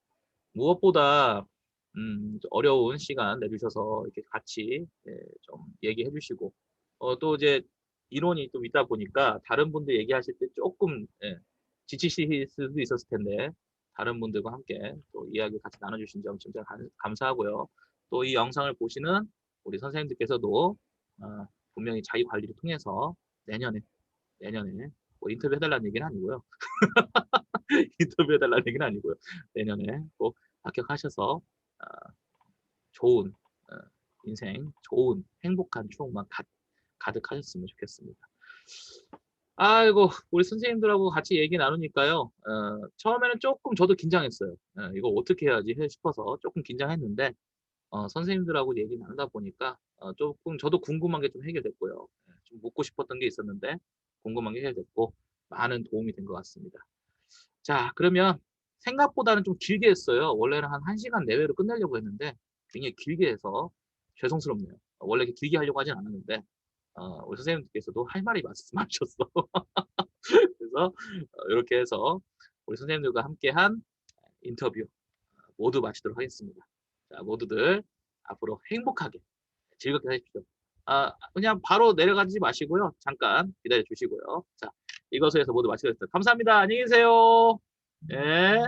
무엇보다 어려운 시간 내주셔서 이렇게 같이 좀 얘기해 주시고 또 이제 인원이 좀 있다 보니까 다른 분들 얘기하실 때 조금 지치실 수도 있었을 텐데 다른 분들과 함께 또 이야기 같이 나눠주신 점 진짜 감사하고요. 또 이 영상을 보시는 우리 선생님들께서도 분명히 자기 관리를 통해서 내년에 뭐 인터뷰 해달라는 얘기는 아니고요. 인터뷰 해달라는 얘기는 아니고요. 내년에 꼭 합격하셔서 좋은 인생, 좋은 행복한 추억만 가득하셨으면 좋겠습니다. 아이고 우리 선생님들하고 같이 얘기 나누니까요. 처음에는 조금 저도 긴장했어요. 이거 어떻게 해야지 싶어서 조금 긴장했는데 선생님들하고 얘기 나누다 보니까 조금 저도 궁금한 게 좀 해결됐고요. 좀 묻고 싶었던 게 있었는데 궁금한 게 해결됐고 많은 도움이 된 것 같습니다. 자, 그러면 생각보다는 좀 길게 했어요. 원래는 한 1시간 내외로 끝내려고 했는데 굉장히 길게 해서 죄송스럽네요. 원래 이렇게 길게 하려고 하진 않았는데 우리 선생님들께서도 할 말이 말씀하셨어. 그래서 이렇게 해서 우리 선생님들과 함께한 인터뷰 모두 마치도록 하겠습니다. 자, 모두들 앞으로 행복하게 즐겁게 하십시오. 그냥 바로 내려가지 마시고요. 잠깐 기다려 주시고요. 자, 이것을 해서 모두 마치겠습니다. 감사합니다. 안녕히 계세요. 예.